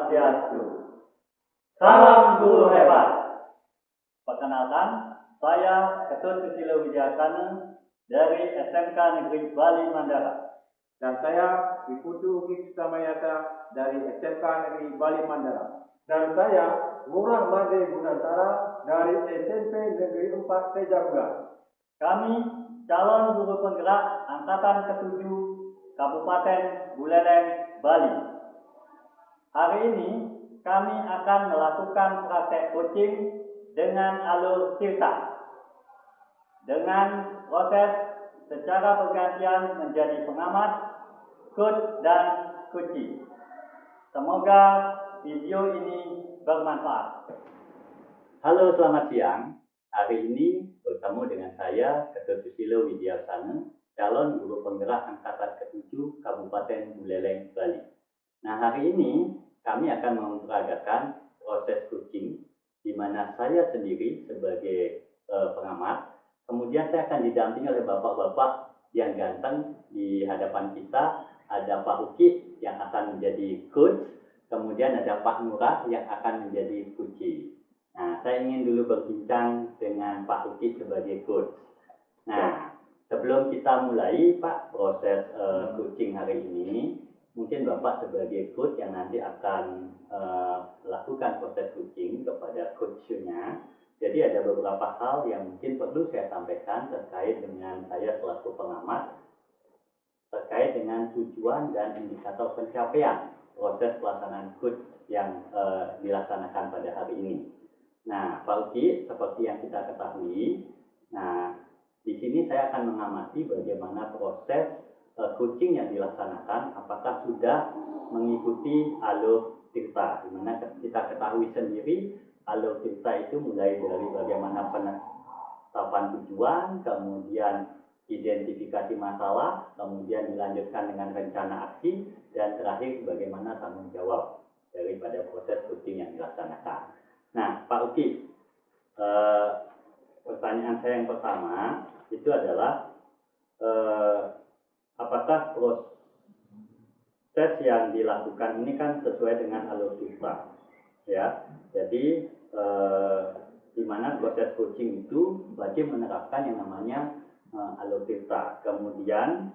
Swastiastu. Salam guru hebat. Perkenalkan, saya Ketut Susilo Wijaksana dari SMK Negeri Bali Mandara. Dan saya Wiputu Wiksamayata dari SMK Negeri Bali Mandara. Dan saya Ngurah Made Gunantara dari SMP Negeri 4 Tejabga. Kami calon guru penggerak Angkatan ke-7 Kabupaten Buleleng, Bali. Hari ini kami akan melakukan praktek coaching dengan alur tirta. Dengan proses secara bergantian menjadi pengamat, coach dan coachee. Semoga video ini bermanfaat. Halo, selamat siang. Hari ini bertemu dengan saya, Ketut Susilo Wijaksana, calon guru penggerak Angkatan ke-7 Kabupaten Buleleng, Bali. Nah, hari ini kami akan memperagakan proses coaching di mana saya sendiri sebagai pengamat, kemudian saya akan didampingi oleh bapak-bapak yang ganteng di hadapan kita. Ada Pak Uki yang akan menjadi coach, kemudian ada Pak Ngurah yang akan menjadi coachee. Nah, saya ingin dulu berbincang dengan Pak Uki sebagai coach. Nah, sebelum kita mulai Pak proses coaching hari ini, mungkin Bapak sebagai coach yang nanti akan melakukan proses coaching kepada coachnya. Jadi ada beberapa hal yang mungkin perlu saya sampaikan terkait dengan saya selaku pengamat, terkait dengan tujuan dan indikator pencapaian proses pelaksanaan coach yang dilaksanakan pada hari ini. Nah, Pak Uki, seperti yang kita ketahui, di sini saya akan mengamati bagaimana proses coaching yang dilaksanakan, apakah sudah mengikuti alur tirta, di mana kita ketahui sendiri alur tirta itu mulai dari bagaimana penetapan tujuan, kemudian identifikasi masalah, kemudian dilanjutkan dengan rencana aksi, dan terakhir bagaimana tanggung jawab daripada proses coaching yang dilaksanakan. Nah, Pak Uki, pertanyaan saya yang pertama itu adalah apakah proses yang dilakukan ini kan sesuai dengan alur tirta, ya? Jadi di mana proses coaching itu wajib menerapkan yang namanya alur tirta. Kemudian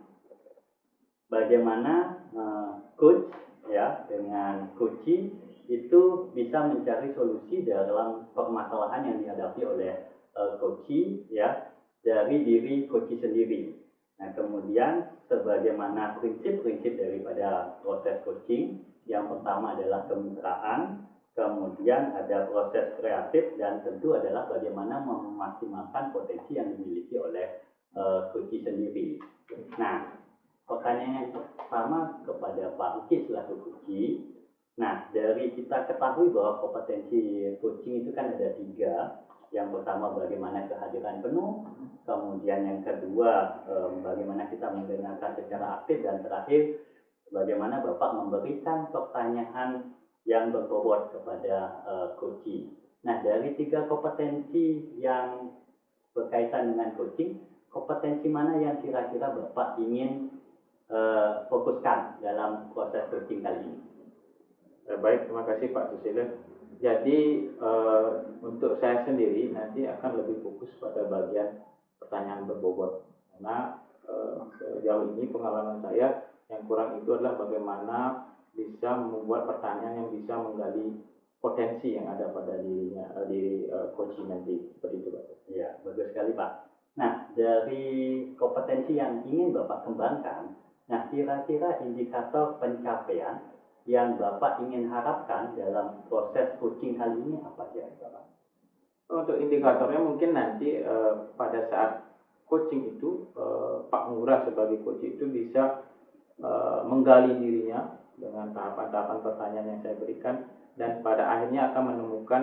bagaimana coach ya dengan coachee itu bisa mencari solusi dalam permasalahan yang dihadapi oleh coachee ya dari diri coachee sendiri. Nah, kemudian sebagaimana prinsip-prinsip daripada proses coaching, yang pertama adalah kemitraan, kemudian ada proses kreatif, dan tentu adalah bagaimana memaksimalkan potensi yang dimiliki oleh coachee sendiri. Nah, pertanyaan yang pertama kepada Pak Uki selaku coachee. Nah, dari kita ketahui bahwa kompetensi coaching itu kan ada 3. Yang pertama bagaimana kehadiran penuh, kemudian yang kedua bagaimana kita mendengarkan secara aktif, dan terakhir bagaimana Bapak memberikan pertanyaan yang berbobot kepada coachee. Nah, dari 3 kompetensi yang berkaitan dengan coaching, kompetensi mana yang kira-kira Bapak ingin fokuskan dalam proses coaching kali ini? Baik, terima kasih Pak Susilo. Jadi untuk saya sendiri nanti akan lebih fokus pada bagian pertanyaan berbobot, karena sejauh ini pengalaman saya yang kurang itu adalah bagaimana bisa membuat pertanyaan yang bisa menggali potensi yang ada pada dirinya, diri coaching nanti, seperti itu Pak. Ya, bagus sekali Pak. Nah, dari kompetensi yang ingin Bapak kembangkan, nah kira-kira indikator pencapaian yang Bapak ingin harapkan dalam proses coaching kali ini apa kira-kira Pak? Untuk indikatornya mungkin nanti pada saat coaching itu Pak Ngurah sebagai coach itu bisa menggali dirinya dengan tahapan-tahapan pertanyaan yang saya berikan, dan pada akhirnya akan menemukan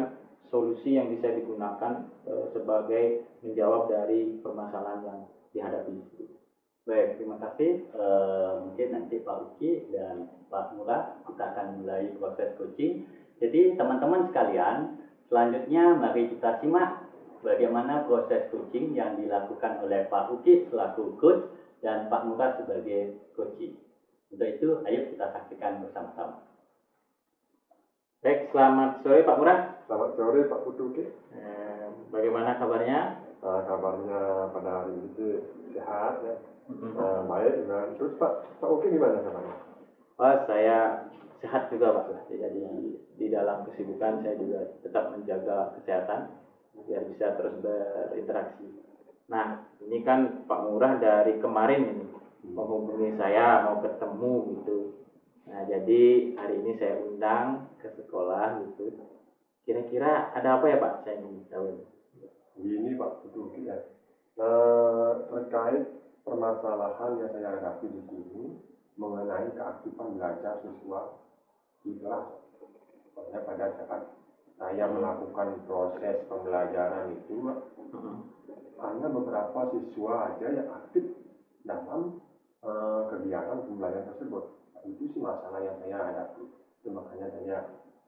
solusi yang bisa digunakan sebagai menjawab dari permasalahan yang dihadapi. Baik, terima kasih. Mungkin nanti Pak Uki dan Pak Ngurah kita akan mulai proses coaching. Jadi teman-teman sekalian, selanjutnya mari kita simak bagaimana proses coaching yang dilakukan oleh Pak Uki selaku coach dan Pak Ngurah sebagai coachee. Untuk itu, ayo kita saksikan bersama-sama. Baik, selamat sore Pak Murah. Selamat sore Pak Putu. Bagaimana kabarnya? Kabarnya pada hari ini sih sehat ya. Mm-mm. Baik juga. Terus Pak Uki gimana kabarnya? Saya sehat juga Pak. Jadi di dalam kesibukan saya juga tetap menjaga kesehatan biar bisa terus berinteraksi. Nah, ini kan Pak Murah dari kemarin ini menghubungi saya mau ketemu gitu. Nah, jadi hari ini saya undang ke sekolah gitu. Kira-kira ada apa ya Pak? Saya ingin tahu. Gini Pak Putu ya. Terkait permasalahan yang saya hadapi di sini mengenai keaktifan belajar siswa di kelas. Soalnya pada saat saya melakukan proses pembelajaran itu, hanya beberapa siswa aja yang aktif dalam kegiatan pembelajaran tersebut. Itu sih masalah yang saya hadapi. Itu makanya saya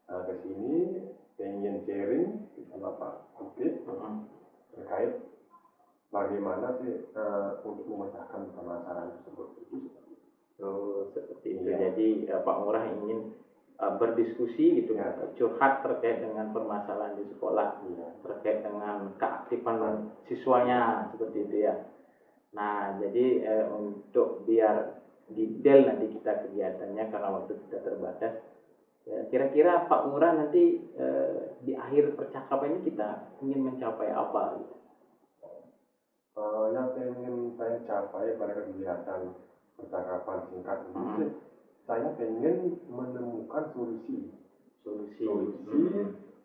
ke sini ingin sharing sama Pak Aktif terkait bagaimana sih untuk memecahkan permasalahan tersebut. Seperti itu. Iya. Jadi Pak Murah ingin berdiskusi gitu, Ya. curhat terkait dengan permasalahan di sekolah, Iya. terkait dengan keaktifan siswanya seperti itu ya. Nah, jadi untuk biar detail nanti kita kegiatannya karena waktu kita terbatas. Ya, kira-kira Pak Murah nanti di akhir percakapan ini kita ingin mencapai apa? Gitu. Yang ingin saya capai pada kegiatan percakapan singkat ini sih, saya ingin menemukan solusi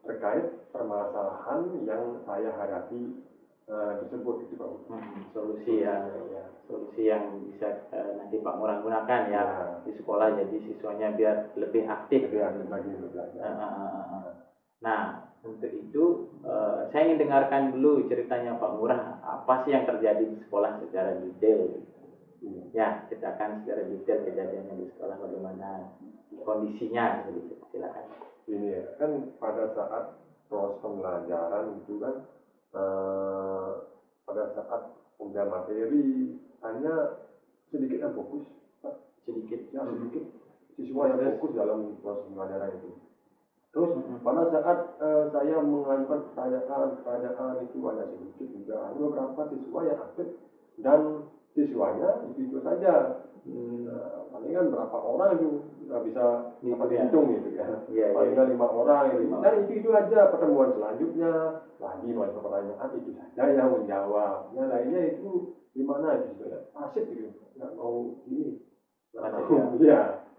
terkait permasalahan yang saya hadapi tersebut itu Pak. Solusi yang bisa nanti Pak Murah gunakan ya di sekolah, jadi siswanya biar lebih aktif. Bagi belajar. Nah, untuk itu saya ingin dengarkan dulu ceritanya Pak Murah, apa sih yang terjadi di sekolah secara detail. Ya, ceritakan secara detail kejadiannya di sekolah, bagaimana kondisinya, seperti itu. Silakan. Ini ya, kan pada saat proses pembelajaran itu kan pada saat pembelajaran materi hanya sedikit yang fokus, sedikit siswa yang fokus dalam proses pembelajaran itu. Terus pada saat saya mengajukan pertanyaan itu hanya sedikit juga, hanya beberapa siswa yang aktif dan siswanya itu saja. Palingan berapa orang itu nggak bisa dapat hitung gitu ya. Palingan 5 orang itu. Dan itu aja. Pertemuan selanjutnya lagi masuk pertanyaan itu saja yang menjawab. Yang lainnya itu gimana itu ya? Asik gitu, nggak mau ini.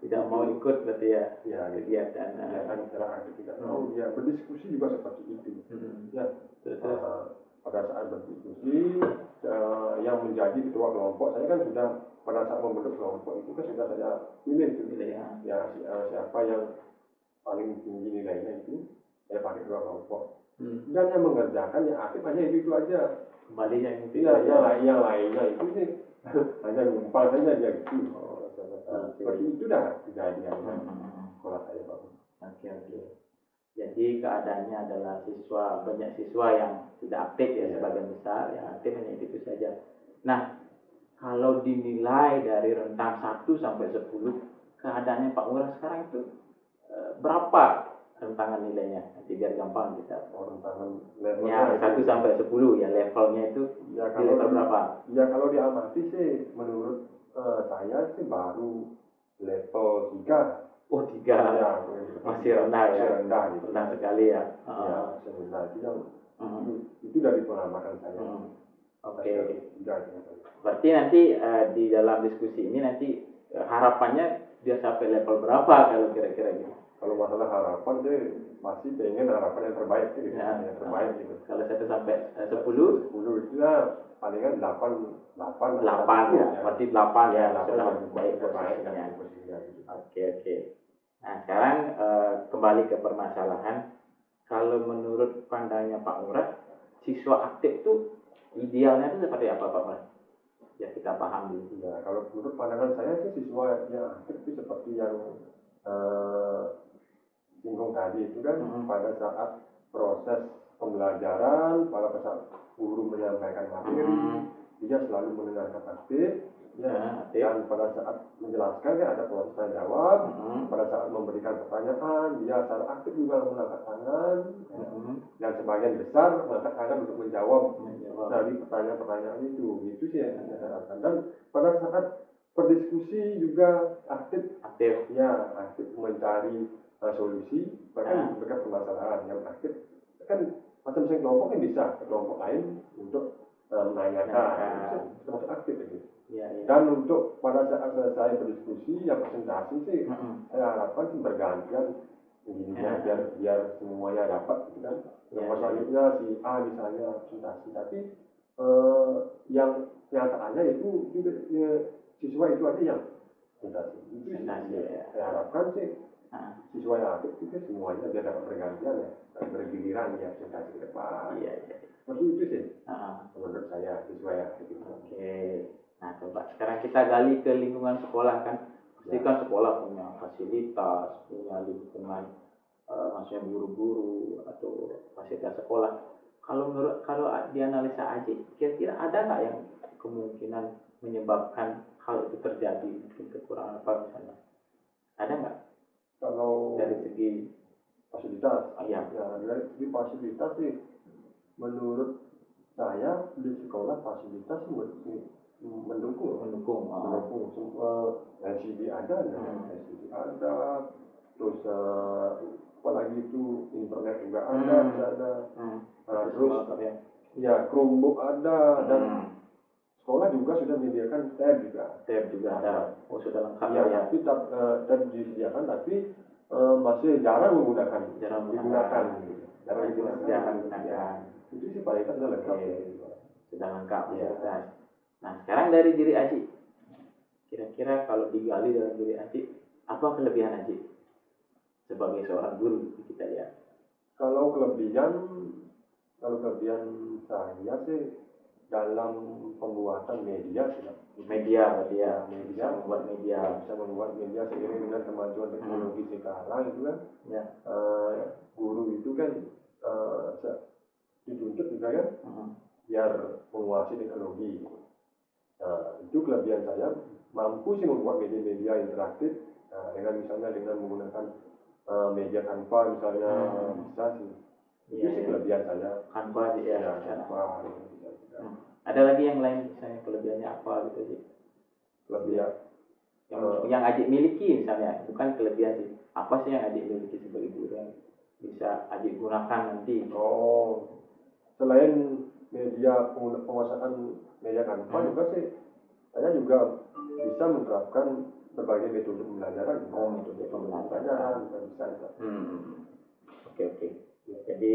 Tidak mau ikut berarti ya kegiatan interaktif, tidak mau dia berdiskusi juga seperti itu. Pada saat berdiskusi yang menjadi ketua kelompok, saya kan sudah pada saat membentuk kelompok itu kan sudah saya pilih siapa yang paling tinggi nilainya itu saya pakai ketua kelompok. Dan yang mengerjakan yang aktif hanya itu aja. Kembali yang itu yang lainnya itu sih hanya numpang saja dia gitu. Seperti itu dah kejadian sekolah saya Pak. Oke. Jadi keadaannya adalah banyak siswa yang tidak aktif ya, sebagian besar yang aktif hanya itu saja. Nah, kalau dinilai dari rentang 1 sampai 10, keadaannya Pak Murah sekarang itu berapa rentangan nilainya? Nanti biar gampang kita. Rentangan levelnya 1 sampai 10 ya, levelnya itu level berapa? Ya kalau diamati sih menurut saya sih baru level 3. Oh 3, masih rendah ya? Rendah gitu. Rendah sekali ya? Masih rendah. Itu dari pengamatan saya. Oke. Berarti nanti di dalam diskusi ini nanti harapannya dia sampai level berapa kalau kira-kira gitu? Kalau masalah harapan sih masih pengen harapan yang terbaik gitu. Yang terbaik gitu. Kalau 1 sampai 10? 10 itu ya palingan 8 ya. Berarti 8 ya. Sudah baik posisinya. Oke. Nah, sekarang kembali ke permasalahan. Kalau menurut pandangnya Pak Murah, siswa aktif tuh idealnya itu seperti apa Pak Murah? Ya kita paham dulu. Ya, kalau menurut pandangan saya sih siswa yang aktif itu seperti yang singgung tadi itu kan pada saat proses pembelajaran, pada saat guru menyampaikan materi, dia selalu mendengarkan aktif. Dan pada saat menjelaskan kan ada proses tanya jawab, pada saat memberikan pertanyaan dia secara aktif juga mengangkat tangan, dan sebagian besar mengangkat tangan untuk menjawab dari pertanyaan-pertanyaan itu sih yang saya harapkan. Dan pada saat berdiskusi juga aktif mencari solusi, bahkan berbagai permasalahan yang aktif kan masing-masing kelompok kan bisa ke kelompok lain untuk menanyakan, itu termasuk aktif itu. Dan untuk pada saat selesai berdiskusi yang presentasi sih saya harapkan sih bergantian begininya biar semuanya dapat gitu kan. Yang selanjutnya si A misalnya presentasi, tapi yang kenyataannya itu juga siswa itu aja yang presentasi. Itu sih saya harapkan sih siswa yang aktif itu semuanya biar dapat bergantian ya, bergiliran ya presentasi ke depan. Seperti itu sih menurut saya siswa yang aktif itu. Nah coba sekarang kita gali ke lingkungan sekolah kan. Pasti kan sekolah punya fasilitas, punya lingkungan, maksudnya guru-guru atau fasilitas sekolah. Kalau dianalisa Aji, kira-kira ada nggak yang kemungkinan menyebabkan hal itu terjadi? Mungkin kekurangan apa misalnya? Ada nggak? Kalau dari segi fasilitas, dari segi fasilitas sih, menurut saya di sekolah fasilitas mendukung. LCD ada, terus apalagi itu internet juga ada di sana. Terus Chromebook ada, dan sekolah juga sudah menyediakan tab juga ada. Sudah lengkap tapi tab disediakan, tapi masih jarang digunakan. Itu sih fasilitas sudah lengkap. Fasilitas. Nah sekarang dari diri Aji, kira-kira kalau digali dalam diri Aji, apa kelebihan Aji sebagai seorang guru kita lihat? Kalau kelebihan saya sih dalam pembuatan media sih. Bisa membuat media seiring dengan kemajuan teknologi sekarang itu kan. Guru itu kan dituntut juga kan biar menguasai teknologi. Itu kelebihan saya, mampu sih membuat media-media interaktif dengan menggunakan media Canva misalnya, bisa sih. Itu sih kelebihan saya. Canva sih Canva. Ada lagi yang lain misalnya kelebihannya apa gitu sih? Kelebihan yang Aji miliki misalnya, bukan kelebihan sih. Apa sih yang Aji miliki sebagai guru yang bisa Aji gunakan nanti? Selain penguasaan media Canva juga sih, saya juga bisa menerapkan berbagai metode pembelajaran. Metode pembelajaran bisa. Oke. Jadi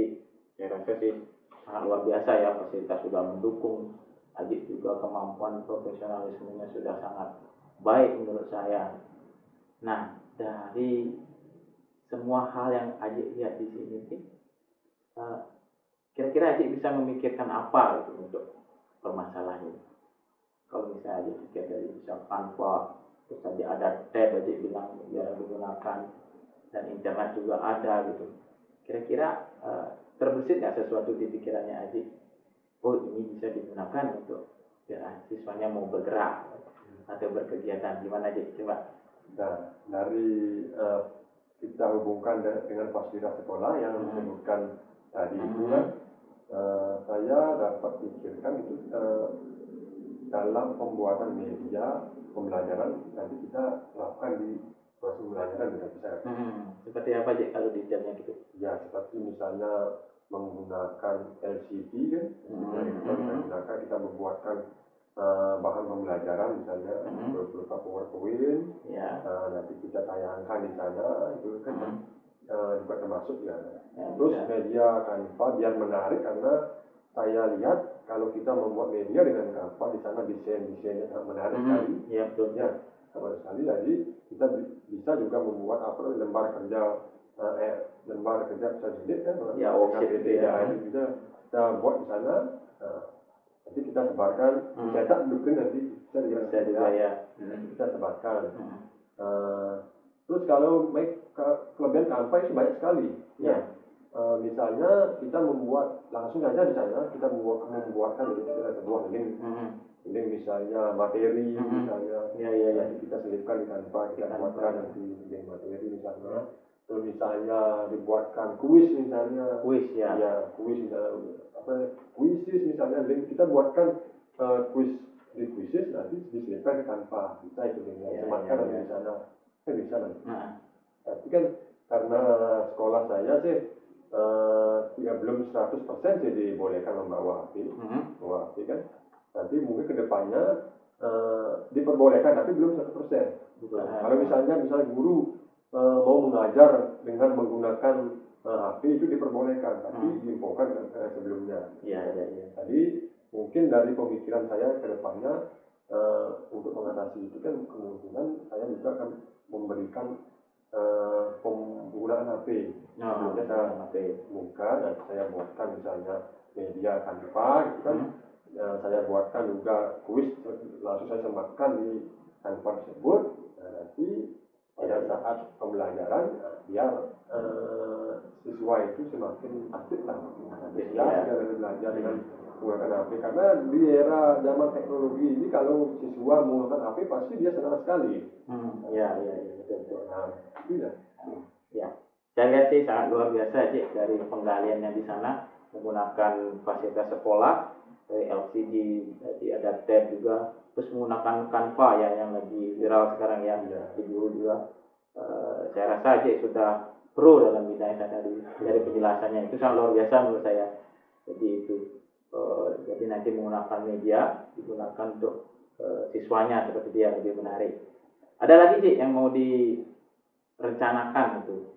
saya rasa sih sangat luar biasa ya, fasilitas sudah mendukung. Aji juga kemampuan profesionalismenya sudah sangat baik menurut saya. Nah, dari semua hal yang Aji lihat di sini, kira-kira Aji bisa memikirkan apa gitu untuk permasalahan ini? Kalau misalnya Aji pikir dari bisa Canva, terus Aji ada tab, Aji bilang jarang digunakan, dan internet juga ada gitu. Kira-kira terbersit nggak sesuatu di pikirannya Aji? Oh, ini bisa digunakan untuk biar siswanya mau bergerak atau berkegiatan. Gimana Aji? Coba. Nah, dari kita hubungkan dengan fasilitas sekolah yang disebutkan tadi itu kan, saya dapat pikirkan itu dalam pembuatan media pembelajaran nanti kita lakukan di proses pembelajaran juga bisa. Seperti apa aja kalau detailnya gitu? Ya, seperti misalnya menggunakan LCD kan, kita membuatkan bahan pembelajaran misalnya berupa PowerPoint, nanti kita tayangkan di sana, itu kan juga termasuk ya. Terus media Canva biar menarik, karena saya lihat kalau kita membuat media dengan Canva di sana desainnya sangat menarik sekali. Sama sekali. Jadi kita bisa juga membuat lembar kerja presentasi kan, itu bisa kita buat di sana. Nanti kita sebarkan, cetak mungkin nanti bisa juga ya. Kita sebarkan. Terus kalau kelebihan Canva itu banyak sekali. Misalnya kita langsung saja di sana kita membuatkan sebuah link. Link misalnya materi, misalnya nanti kita selipkan di Canva, kita buatkan nanti link materi misalnya. misalnya dibuatkan kuis misalnya, Kuis ya. ya kuis misalnya kuisis misalnya, kita buatkan kuis di kuisis nanti diselipkan ke Canva, bisa itu dengan sematkan nanti di sana, bisa nanti. Tapi kan karena sekolah saya sih ya belum 100% sih dibolehkan membawa HP, bawa HP kan. Nanti mungkin kedepannya diperbolehkan, tapi belum 100%. Kalau misalnya guru mau mengajar dengan menggunakan HP itu diperbolehkan, tapi diinfokan sebelumnya. Jadi mungkin dari pemikiran saya ke depannya untuk mengatasi itu kan kemungkinan saya juga akan memberikan penggunaan HP. Sebelumnya saya buka dan saya buatkan misalnya media Canva gitu kan. Saya buatkan juga kuis, langsung saya sematkan di Canva tersebut. Nanti pada saat pembelajaran biar siswa itu semakin aktif lah, antusias dalam belajar dengan menggunakan HP. Karena di era zaman teknologi ini kalau siswa menggunakan HP pasti dia senang sekali. Betul. Nah, itu ya. Saya lihat sih sangat luar biasa Cik dari penggaliannya di sana, menggunakan fasilitas sekolah dari LCD, jadi ada tab juga, terus menggunakan Canva ya yang lagi viral sekarang ya, di guru juga. Saya rasa Cik sudah pro dalam bidang saya tadi, dari penjelasannya itu sangat luar biasa menurut saya. Jadi itu jadi nanti menggunakan media digunakan untuk siswanya seperti dia, lebih menarik. Ada lagi Cik yang mau direncanakan itu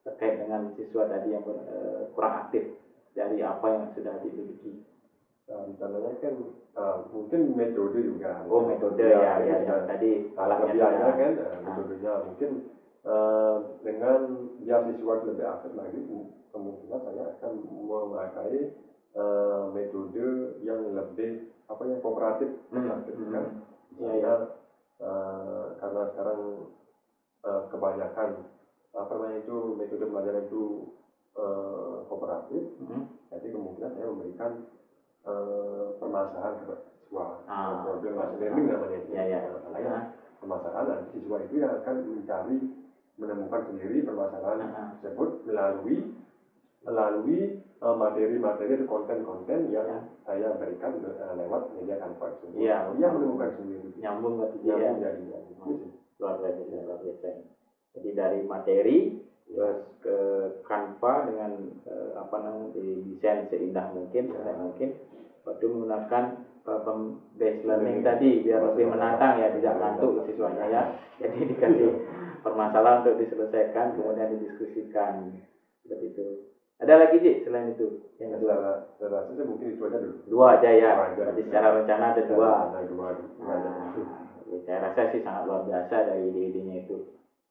terkait dengan siswa tadi yang kurang aktif dari apa yang sudah dimiliki? Rencananya kan mungkin metode juga. Metode ya tadi kelebihannya kan metodenya mungkin dengan biar siswa lebih aktif lagi, kemungkinan saya akan memakai metode yang lebih kooperatif kan. Misalnya karena sekarang kebanyakan metode pembelajaran itu kooperatif, jadi kemungkinan saya memberikan permasalahan kepada siswa, problem machine learning namanya itu. Permasalahan nanti siswa itu yang akan menemukan sendiri permasalahan tersebut melalui materi-materi atau konten-konten yang saya berikan lewat media Canva tersebut. Dia menemukan sendiri. Nyambung jadinya. Luar biasa. Jadi dari materi terus ke Canva dengan desain seindah mungkin, waktu menggunakan problem based learning tadi biar lebih menantang ya, tidak ngantuk siswanya ya. Jadi dikasih permasalahan untuk diselesaikan, kemudian didiskusikan seperti itu. Ada lagi Cik selain itu? Yang saya rasa mungkin itu aja dulu. Dua aja ya. Jadi secara rencana ada dua. Saya rasa sih sangat luar biasa dari ide-idenya itu.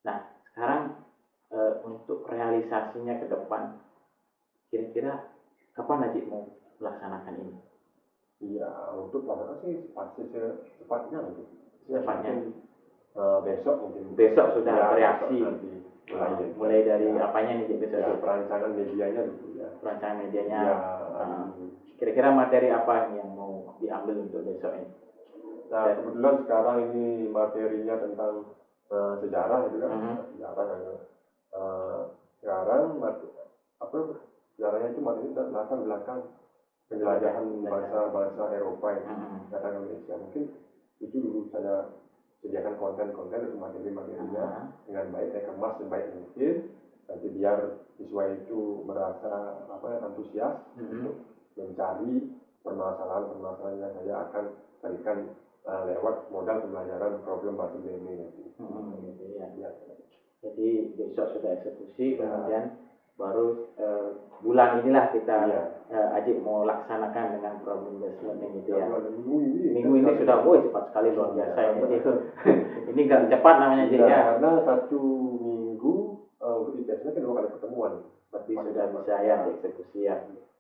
Nah, sekarang untuk realisasinya ke depan, kira-kira kapan Najib mau melaksanakan ini? Iya, untuk pelaksanaan sih pasti secepatnya mungkin. Besok sudah bereaksi. Mulai dari apanya nih besok? Perancangan medianya dulu ya. Perancangan medianya. Kira-kira materi apa yang mau diambil untuk besok ini? Nah, kebetulan sekarang ini materinya tentang sejarah itu kan. Sejarah sekarang sejarahnya itu materi latar belakang penjelajahan bangsa Eropa yang datang ke Indonesia. Mungkin itu dulu saya sediakan konten-konten atau materi-materinya dengan baik, saya kemas sebaik mungkin. Nanti biar siswa itu merasa antusias untuk mencari permasalahan-permasalahan yang saya akan berikan lewat modal pembelajaran problem machine learning nanti. Jadi besok sudah eksekusi, kemudian baru bulan inilah kita Ajik mau laksanakan dengan problem based learning itu ya. Minggu ini sudah cepat sekali, luar biasa ini Ajik. Ini nggak cepat namanya Ajik ya. Karena satu minggu untuk IPS-nya kan 2 kali pertemuan. Berarti sudah bisa ya dieksekusi ya.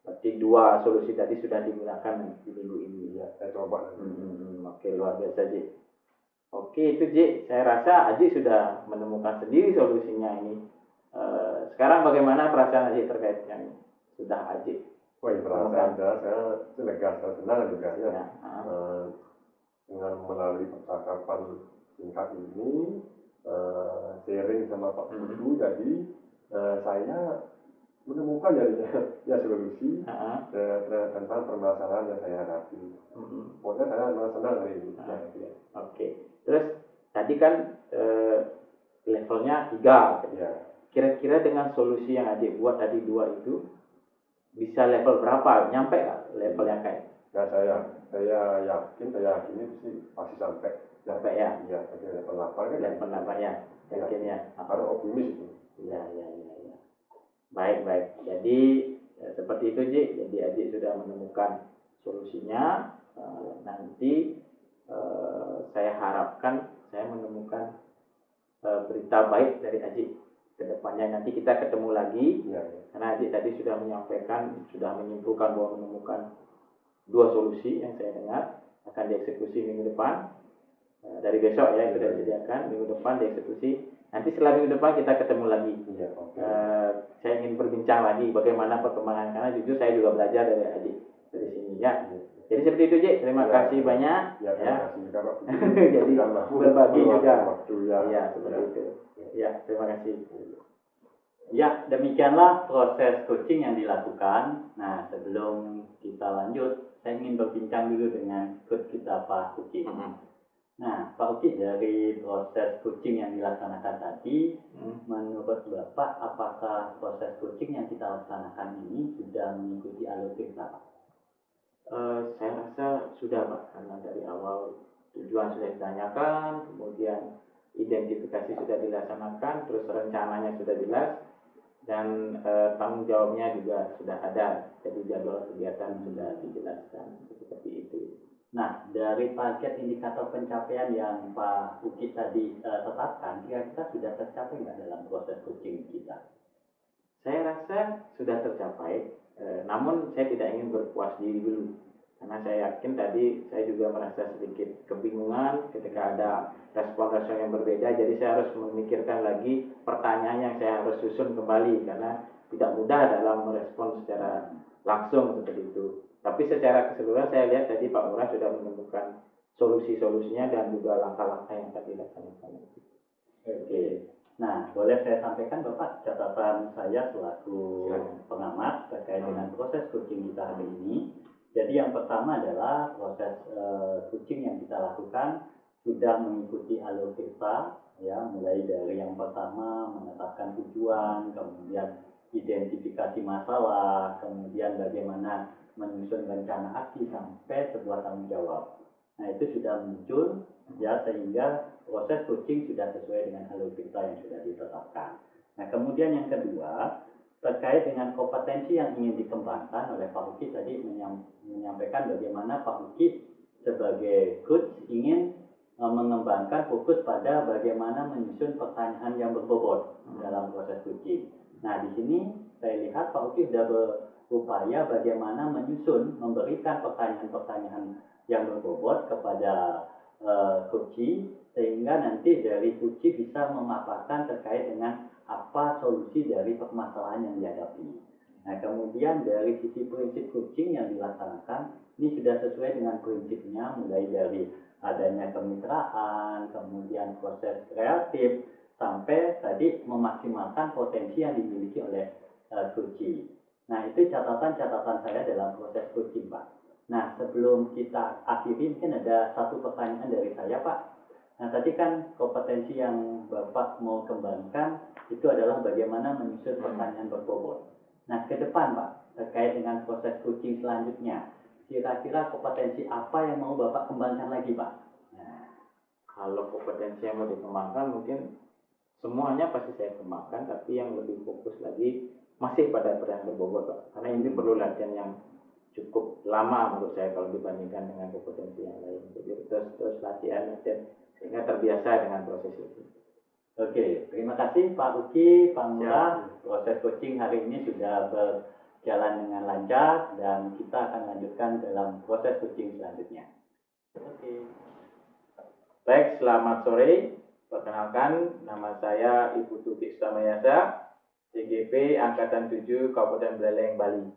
Berarti 2 solusi tadi sudah digunakan di minggu ini. Ya, saya coba. Oke, luar biasa Ajik. Oke, itu Jik. Saya rasa Ajik sudah menemukan sendiri solusinya ini. Sekarang bagaimana perasaan Ajik terkait yang sudah Ajik? Perasaan saya lega, saya senang juga ya. Dengan melalui percakapan singkat ini, sharing sama Pak Putu, jadi Saya menemukan ya solusi tentang permasalahan yang saya hadapi. Pokoknya saya merasa senang hari ini. Oke. Terus tadi kan levelnya 3. Ya. Kira-kira dengan solusi yang Adik buat tadi 2 itu bisa level berapa? Nyampe nggak level yang kayak? Nah, saya yakini pasti sampai. Ya? Iya, tapi level 8 kan. Level 8 ya. Yakin ya. Harus optimis itu. Ya. Baik. Jadi seperti itu Ji. Jadi Adik sudah menemukan solusinya. Nanti saya harapkan saya menemukan berita baik dari Adik. Kedepannya nanti kita ketemu lagi. Karena Adik tadi sudah menyampaikan, sudah menyimpulkan bahwa menemukan 2 solusi yang saya dengar akan dieksekusi minggu depan. Dari besok ya sudah disediakan, minggu depan dieksekusi. Nanti setelah minggu depan kita ketemu lagi. Saya ingin berbincang lagi bagaimana perkembangan, karena jujur saya juga belajar dari Adik dari sini ya. Jadi seperti itu Ji. Terima kasih banyak. Terima kasih juga Pak. Jadi berbagi juga. Waktu, seperti itu. Ya, terima kasih. Ya, demikianlah proses coaching yang dilakukan. Nah, sebelum kita lanjut, saya ingin berbincang dulu dengan coach kita Pak Uki. Nah, Pak Uki, dari proses coaching yang dilaksanakan tadi, menurut Bapak, apakah proses coaching yang kita laksanakan ini sudah mengikuti alur kita, Pak? Saya rasa sudah Pak, karena dari awal tujuan sudah ditanyakan, kemudian identifikasi sudah dilaksanakan, terus rencananya sudah jelas, dan tanggung jawabnya juga sudah ada. Jadi jadwal kegiatan sudah dijelaskan seperti itu. Nah, dari target indikator pencapaian yang Pak Uki tadi tetapkan, kira-kira sudah tercapai nggak dalam proses coaching kita? Saya rasa sudah tercapai, namun saya tidak ingin berpuas diri dulu. Karena saya yakin tadi saya juga merasa sedikit kebingungan ketika ada respon-respon yang berbeda. Jadi saya harus memikirkan lagi pertanyaan yang saya harus susun kembali, karena tidak mudah dalam merespon secara langsung seperti itu. Tapi secara keseluruhan saya lihat tadi Pak Lurah sudah menemukan solusi-solusinya dan juga langkah-langkah yang akan dilaksanakan. Oke. Nah, boleh saya sampaikan Bapak catatan saya selaku pengamat terkait dengan proses coaching kita hari ini. Jadi yang pertama adalah proses coaching yang kita lakukan sudah mengikuti alur kita, ya, mulai dari yang pertama menetapkan tujuan, kemudian identifikasi masalah, kemudian bagaimana menyusun rencana aksi sampai sebuah tanggung jawab. Nah, itu sudah muncul ya, sehingga proses coaching sudah sesuai dengan alur kita yang sudah ditetapkan. Nah, kemudian yang kedua, terkait dengan kompetensi yang ingin dikembangkan oleh Pak Uki tadi menyampaikan bagaimana Pak Uki sebagai coach ingin mengembangkan fokus pada bagaimana menyusun pertanyaan yang berbobot dalam proses coaching. Nah, di sini saya lihat Pak Uki sudah berupaya bagaimana menyusun, memberikan pertanyaan-pertanyaan yang berbobot kepada coachee, sehingga nanti dari coachee bisa memaparkan terkait dengan apa solusi dari permasalahan yang dihadapi. Nah, kemudian dari sisi prinsip coaching yang dilaksanakan, ini sudah sesuai dengan prinsipnya, mulai dari adanya kemitraan, kemudian proses kreatif, sampai tadi memaksimalkan potensi yang dimiliki oleh coachee. Nah, itu catatan-catatan saya dalam proses coaching, Pak. Nah, sebelum kita akhiri, mungkin ada satu pertanyaan dari saya, Pak. Nah, tadi kan kompetensi yang Bapak mau kembangkan itu adalah bagaimana menyusun pertanyaan berbobot. Nah, ke depan, Pak, terkait dengan proses coaching selanjutnya, kira-kira kompetensi apa yang mau Bapak kembangkan lagi, Pak? Nah, kalau kompetensi yang mau dikembangkan, mungkin semuanya pasti saya kembangkan, tapi yang lebih fokus lagi masih pada pertanyaan berbobot, Pak. Karena ini perlu latihan yang cukup lama menurut saya kalau dibandingkan dengan kompetensi yang lain. Jadi terus latihan sehingga terbiasa dengan proses itu. Oke, terima kasih Pak Uki, Pak Ngurah. Proses coaching hari ini sudah berjalan dengan lancar dan kita akan lanjutkan dalam proses coaching selanjutnya. Oke. Baik, selamat sore. Perkenalkan, nama saya Ibu Tuti Sustamayasa, CGP Angkatan 7 Kabupaten Buleleng, Bali.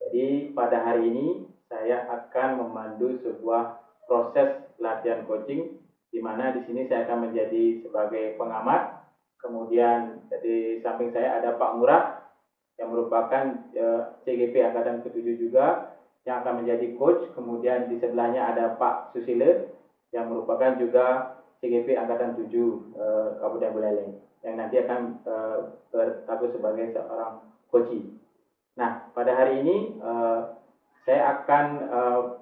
Jadi pada hari ini saya akan memandu sebuah proses latihan coaching, di mana di sini saya akan menjadi sebagai pengamat kemudian di samping saya ada Pak Murah yang merupakan CGP Angkatan ke-7 juga yang akan menjadi coach. Kemudian di sebelahnya ada Pak Susile yang merupakan juga CGP Angkatan 7 Kabupaten Buleleng yang nanti akan berstatus sebagai seorang coachee. Nah, pada hari ini saya akan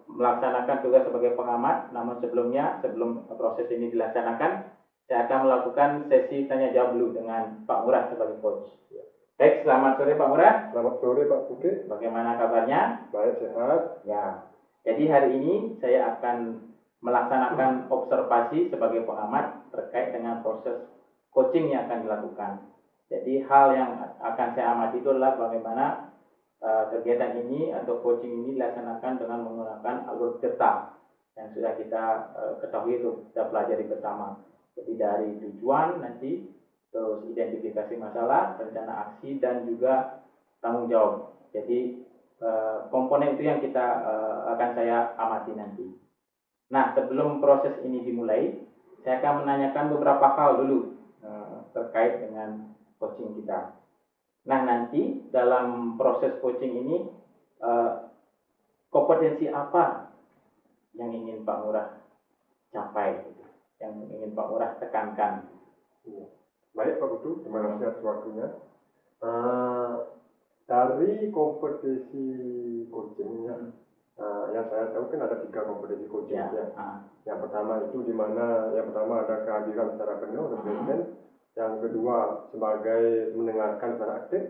melaksanakan tugas sebagai pengamat, namun sebelumnya, sebelum proses ini dilaksanakan, saya akan melakukan sesi tanya jawab dulu dengan Pak Murah sebagai coach. Baik, selamat sore Pak Murah. Selamat sore Pak Putri. Bagaimana kabarnya? Baik, sehat. Ya, jadi hari ini saya akan melaksanakan observasi sebagai pengamat terkait dengan proses coaching yang akan dilakukan. Jadi hal yang akan saya amati itu adalah bagaimana kegiatan ini atau coaching ini dilaksanakan dengan menggunakan alur cerita yang sudah kita ketahui itu kita pelajari bersama. Jadi dari tujuan nanti, terus identifikasi masalah, rencana aksi, dan juga tanggung jawab. Jadi komponen itu yang kita akan saya amati nanti. Nah, sebelum proses ini dimulai, saya akan menanyakan beberapa hal dulu terkait dengan coaching kita. Nah, nanti dalam proses coaching ini kompetensi apa yang ingin Pak Murah capai, yang ingin Pak Murah tekankan? Baik Pak Putu, terima kasih atas waktunya. Dari kompetisi coaching yang saya tahu kan ada 3 kompetisi coaching ya. Yang pertama itu di mana yang pertama ada kehadiran secara penuh represent, yang kedua sebagai mendengarkan secara aktif,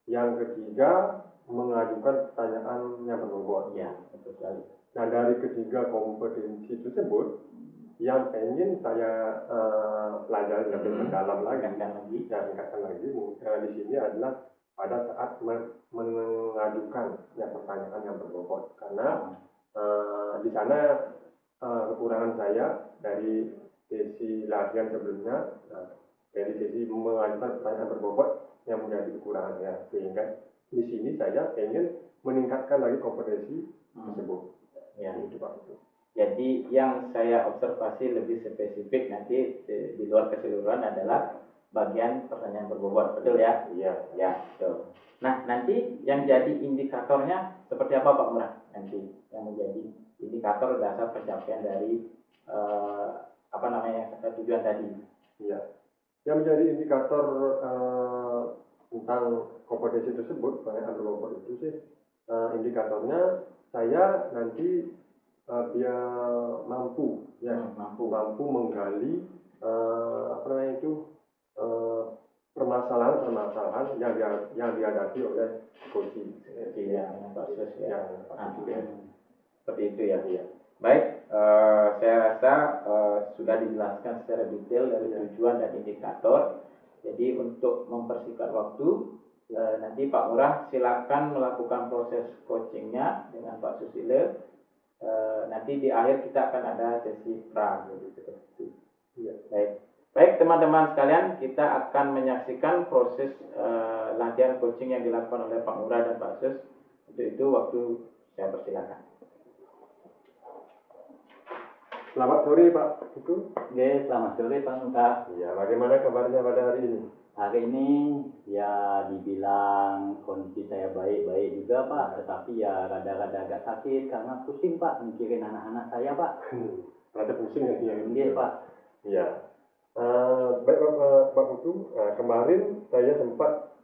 yang ketiga mengajukan pertanyaan yang berbobot. Ya, betul sekali. Nah, dari ketiga kompetensi tersebut yang ingin saya pelajari lebih mendalam lagi, tingkatkan lagi di sini adalah pada saat mengajukan pertanyaan yang berbobot, karena di sana kekurangan saya dari sesi latihan sebelumnya, dari sesi mengajukan pertanyaan berbobot yang menjadi kekurangan ya, sehingga di sini saya ingin meningkatkan lagi kompetensi tersebut. Ya. Itu Pak. Jadi yang saya observasi lebih spesifik nanti di luar keseluruhan adalah bagian pertanyaan berbobot, betul ya? Iya. Ya, betul. Nah, nanti yang jadi indikatornya seperti apa Pak Murah? Nanti yang menjadi indikator dasar pencapaian dari tujuan tadi. Iya. Yang menjadi indikator tentang kompetensi tersebut, pertanyaan berbobot itu sih indikatornya saya nanti dia mampu menggali permasalahan yang dihadapi oleh coaching. Seperti itu ya. Baik, saya rasa sudah dijelaskan secara detail dari tujuan dan indikator. Jadi untuk mempersingkat waktu, nanti Pak Murah silakan melakukan proses coachingnya dengan Pak Susile. Nanti di akhir kita akan ada sesi pra, seperti itu. Baik teman-teman sekalian, kita akan menyaksikan proses latihan coaching yang dilakukan oleh Pak Murah dan Pak Sus. Untuk itu waktu saya persilakan. Selamat sore Pak Putu. Oke, selamat sore Pak Muka. Ya, bagaimana kabarnya pada hari ini? Hari ini ya dibilang kondisi saya baik-baik juga Pak, tetapi ya rada-rada agak sakit karena pusing Pak mikirin anak-anak saya Pak. Rada pusing ya dia. Iya Pak. Iya. Baik Pak Putu, kemarin saya sempat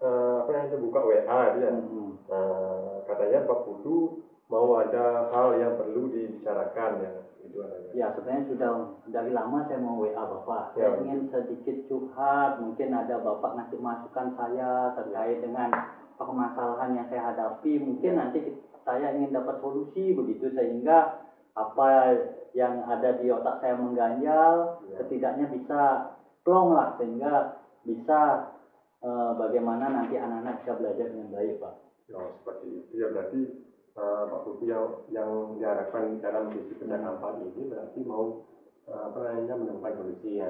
buka WA dia. Katanya Pak Putu mau ada hal yang perlu dibicarakan ya. Ya, sebenarnya sudah dari lama saya mau WA Bapak. Saya ingin sedikit curhat, mungkin ada Bapak ngasih masukan saya terkait dengan permasalahan yang saya hadapi. Mungkin nanti saya ingin dapat solusi begitu, sehingga apa yang ada di otak saya mengganjal setidaknya bisa plong lah, sehingga bisa bagaimana nanti anak-anak bisa belajar dengan baik Pak. Oh, seperti itu ya, berarti Pak Putu yang diharapkan dalam sisi percakapan ini berarti mau menemukan solusi ya.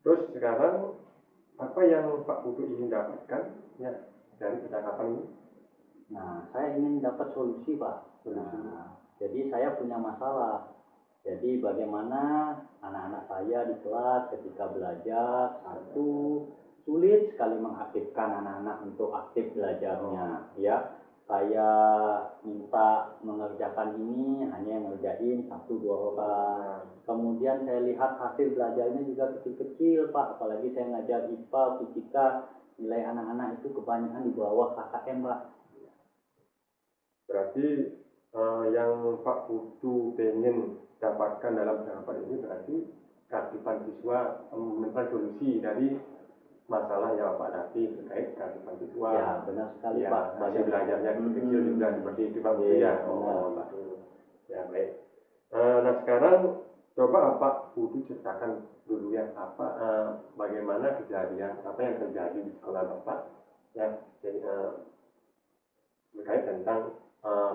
Terus sekarang apa yang Pak Putu ingin dapatkan ya dari percakapan ini? Nah, saya ingin dapat solusi Pak. Jadi saya punya masalah. Jadi bagaimana anak-anak saya di kelas ketika belajar, satu, sulit sekali mengaktifkan anak-anak untuk aktif belajarnya, ya. Saya minta mengerjakan ini, hanya ngerjain 1-2 orang. Kemudian saya lihat hasil belajarnya juga kecil-kecil, Pak. Apalagi saya ngajar IPA, fisika, nilai anak-anak itu kebanyakan di bawah KKM, Pak. Berarti yang Pak Putu pengen dapatkan dalam tahapan ini berarti keaktifan siswa menemukan solusi dari masalah yang Pak Davi terkait keaktifan siswa. Ya, benar sekali, ya, Pak. Hasil belajarnya kecil juga seperti itu Pak Putu ya. Gitu. Ya, baik. Nah sekarang coba Pak Putu ceritakan dulu ya bagaimana kejadian apa yang terjadi di sekolah Bapak ya, jadi terkait tentang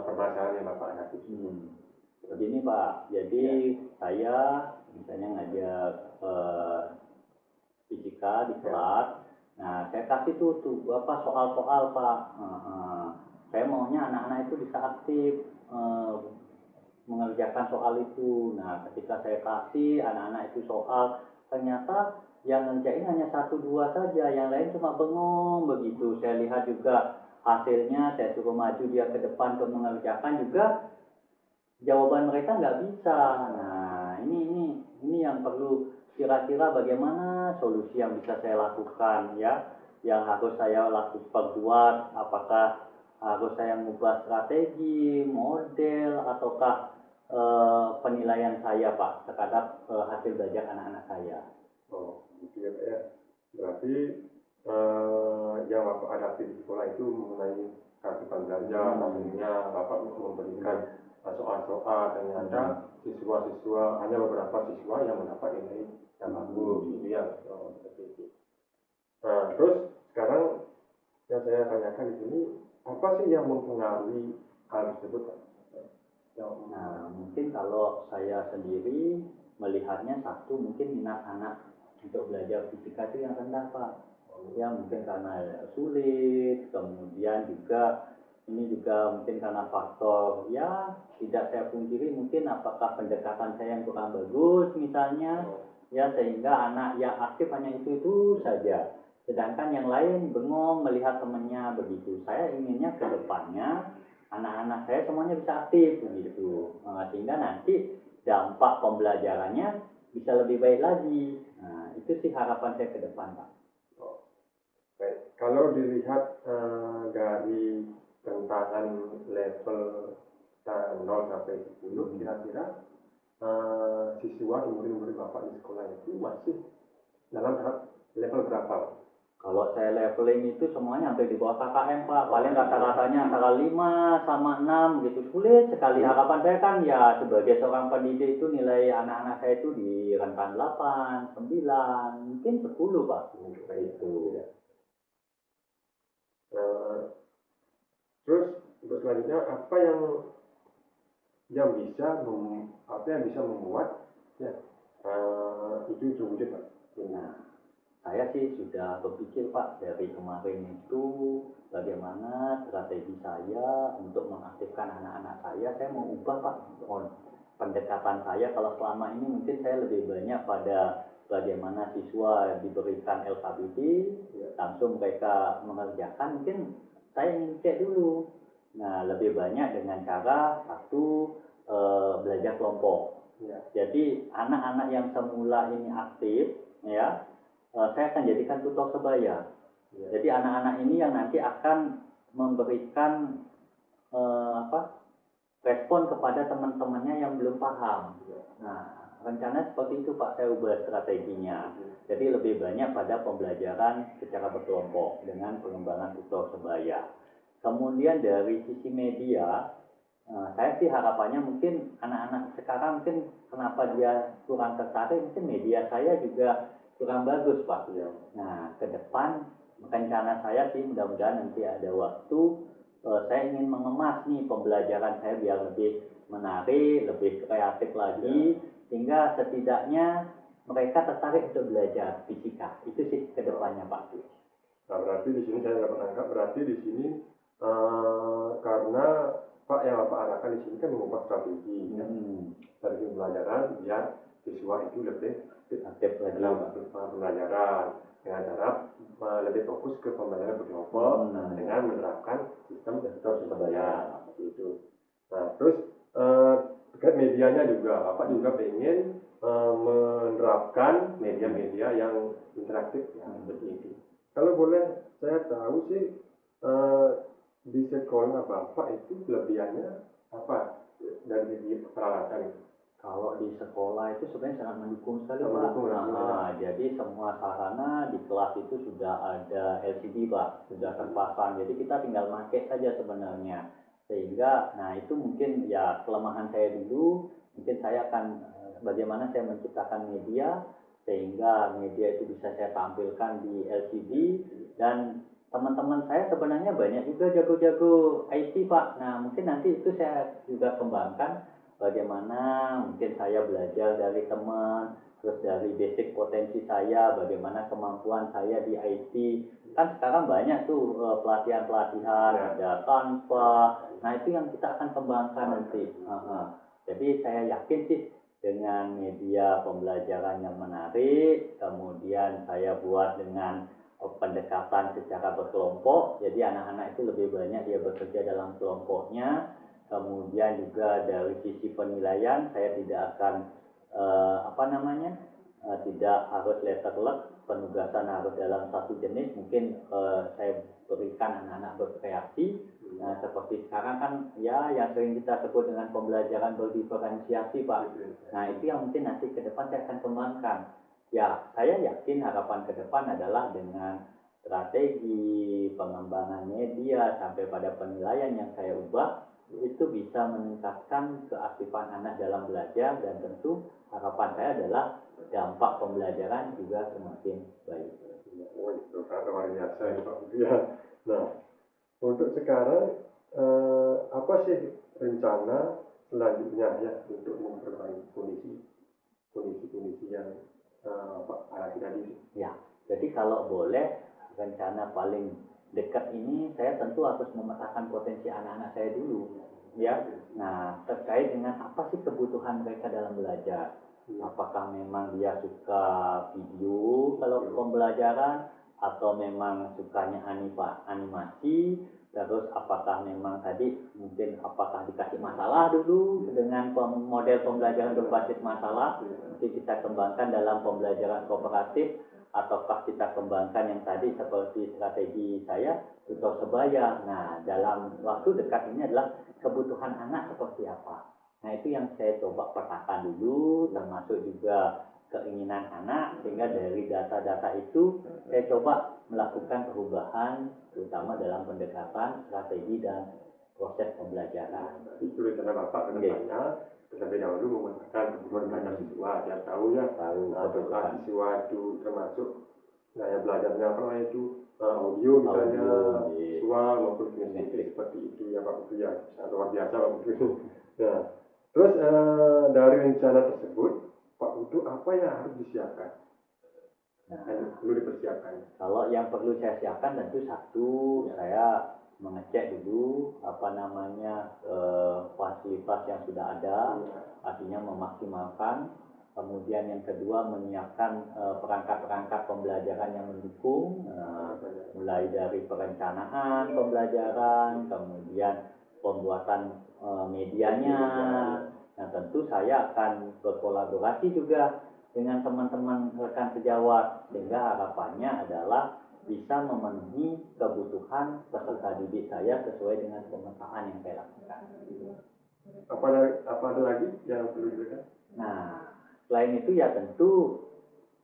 permasalahan yang Bapak hadapi. Begini Pak, jadi saya misalnya ngajar fisika di kelas. Nah, saya kasih tuh soal-soal Pak. Saya maunya anak-anak itu bisa aktif mengerjakan soal itu. Nah, ketika saya kasih anak-anak itu soal, ternyata yang ngerjain hanya 1-2 saja, yang lain cuma bengong begitu. Saya lihat juga hasilnya, saya suruh maju dia ke depan untuk mengerjakan juga, jawaban mereka nggak bisa. Nah, ini yang perlu kira-kira bagaimana solusi yang bisa saya lakukan ya, yang harus saya lakukan buat, apakah harus saya mengubah strategi, model, ataukah penilaian saya Pak terhadap hasil belajar anak-anak saya. Oh, gitu ya Pak ya. Berarti yang Bapak hadapi di sekolah itu mengenai keaktifan belajar, hasilnya Bapak memberikan soal-soal, ternyata siswa-siswa, hanya beberapa siswa yang mendapat nilai yang bagus, gitu ya. Seperti itu. Nah, terus sekarang yang saya tanyakan di sini, apa sih yang mempengaruhi hal tersebut Pak? Nah, mungkin kalau saya sendiri melihatnya satu, mungkin minat anak untuk belajar fisika itu yang rendah Pak. Ya mungkin karena sulit, kemudian juga ini juga mungkin karena faktor ya tidak saya pungkiri, mungkin apakah pendekatan saya yang kurang bagus misalnya, ya sehingga anak yang aktif hanya itu saja, sedangkan yang lain bengong melihat temannya begitu. Saya inginnya ke depannya anak-anak saya semuanya bisa aktif begitu, sehingga nanti dampak pembelajarannya bisa lebih baik lagi. Nah, itu sih harapan saya ke depan Pak. Baik, kalau dilihat dari tantangan level 0 sampai 10, kira-kira siswa murid-murid Bapak di sekolah itu masih dalam tahap level berapa? Kalau saya leveling itu semuanya hampir di bawah KKM Pak, paling rata-ratanya antara 5 sama 6 gitu, sulit sekali. Harapan saya kan ya sebagai seorang pendidik itu nilai anak-anak saya itu di rentang 8, 9, mungkin 10 Pak. Itu. Terus untuk selanjutnya apa yang bisa membuat ya itu terwujud Pak? Nah, saya sih sudah berpikir Pak dari kemarin itu bagaimana strategi saya untuk mengaktifkan anak-anak saya. Saya mau ubah Pak pendekatan saya. Kalau selama ini mungkin saya lebih banyak pada bagaimana siswa diberikan LKBT, langsung mereka mengerjakan. Mungkin saya ingin cek dulu. Nah, lebih banyak dengan cara satu belajar kelompok. Jadi anak-anak yang semula ini aktif, ya, saya akan jadikan tutor sebaya. Jadi anak-anak ini yang nanti akan memberikan respon kepada teman-temannya yang belum paham. Nah, rencana seperti itu Pak, saya ubah strateginya. Jadi lebih banyak pada pembelajaran secara berkelompok dengan pengembangan tutor sebaya. Kemudian dari sisi media, saya sih harapannya mungkin anak-anak sekarang mungkin kenapa dia kurang tertarik, mungkin media saya juga kurang bagus Pak. Nah, ke depan rencana saya sih mudah-mudahan nanti ada waktu, saya ingin mengemas nih pembelajaran saya biar lebih menarik, lebih kreatif lagi, sehingga setidaknya mereka tertarik untuk belajar fisika. Itu sih ke depannya Pak. Nah, berarti di sini saya dapat menangkap, berarti di sini karena Pak yang Bapak arahkan di sini kan mengubah strategi dari pembelajaran biar siswa itu lebih aktif lagi dalam Pak. pembelajaran dengan cara lebih fokus ke pembelajaran berkelompok dengan menerapkan sistem Surabaya itu. Nah, terus terkait medianya juga, Bapak juga pengen menerapkan media-media yang interaktif seperti itu. Kalau boleh saya tahu sih di sekolah Bapak itu kelebihannya apa dari segi peralatan itu? Kalau di sekolah itu sebenarnya sangat mendukung sekali Pak. Mendukung, Jadi semua sarana di kelas itu sudah ada LCD Pak, sudah terpasang. Jadi kita tinggal pakai saja sebenarnya. Sehingga, nah itu mungkin ya kelemahan saya dulu. Mungkin saya akan bagaimana saya menciptakan media sehingga media itu bisa saya tampilkan di LCD, dan teman-teman saya sebenarnya banyak juga jago-jago IT Pak. Nah mungkin nanti itu saya juga kembangkan. Bagaimana mungkin saya belajar dari teman, terus dari basic potensi saya, bagaimana kemampuan saya di IT. Kan sekarang banyak tuh pelatihan-pelatihan, ada Canva. Nah itu yang kita akan kembangkan nanti. Jadi saya yakin sih dengan media pembelajaran yang menarik, kemudian saya buat dengan pendekatan secara berkelompok. Jadi anak-anak itu lebih banyak dia bekerja dalam kelompoknya. Kemudian juga dari sisi penilaian saya tidak akan tidak harus letter luck, penugasan harus dalam satu jenis. Mungkin saya berikan anak-anak berkreasi. Nah seperti sekarang kan ya yang sering kita sebut dengan pembelajaran berdiferensiasi Pak. Nah itu yang mungkin nanti ke depan saya akan kembangkan. Ya saya yakin harapan ke depan adalah dengan strategi pengembangan media sampai pada penilaian yang saya ubah, itu bisa meningkatkan keaktifan anak dalam belajar, dan tentu harapan saya adalah dampak pembelajaran juga semakin baik. Oh itu kan luar biasa ya Pak. Ya. Nah untuk sekarang apa sih rencana selanjutnya ya untuk memperbaiki kondisi yang Pak alami tadi? Ya, jadi kalau boleh rencana paling dekat ini saya tentu harus memetakan potensi anak-anak saya dulu. Ya, nah terkait dengan apa sih kebutuhan mereka dalam belajar? Apakah memang dia suka video kalau pembelajaran, atau memang sukanya animasi? Terus apakah memang tadi mungkin apakah dikasih masalah dulu dengan model pembelajaran berbasis masalah? Nanti kita kembangkan dalam pembelajaran kooperatif, ataukah kita kembangkan yang tadi seperti strategi saya tutor sebaya. Nah dalam waktu dekat ini adalah kebutuhan anak seperti apa. Nah itu yang saya coba petakan dulu, termasuk juga keinginan anak, sehingga dari data-data itu saya coba melakukan perubahan, terutama dalam pendekatan strategi dan proses pembelajaran. Itu rencana Bapak ke depannya, terlebih dahulu memetakan kebutuhan siswa, dia tahu apakah siswa itu termasuk gaya belajarnya apa itu audio misalnya, visual maupun kinestetik seperti itu ya Pak Putri ya, luar biasa Pak Putri. Nah, terus dari rencana tersebut Pak Putri apa yang harus disiapkan? Perlu dipersiapkan. Kalau yang perlu saya siapkan tentu satu, saya mengecek dulu fasilitas yang sudah ada, artinya memaksimalkan. Kemudian yang kedua menyiapkan perangkat-perangkat pembelajaran yang mendukung, mulai dari perencanaan pembelajaran, kemudian pembuatan medianya. Nah tentu saya akan berkolaborasi juga dengan teman-teman rekan sejawat, sehingga harapannya adalah bisa memenuhi kebutuhan peserta didik saya sesuai dengan pemetaan yang saya lakukan. Apa ada lagi yang perlu diberikan? Nah, selain itu ya tentu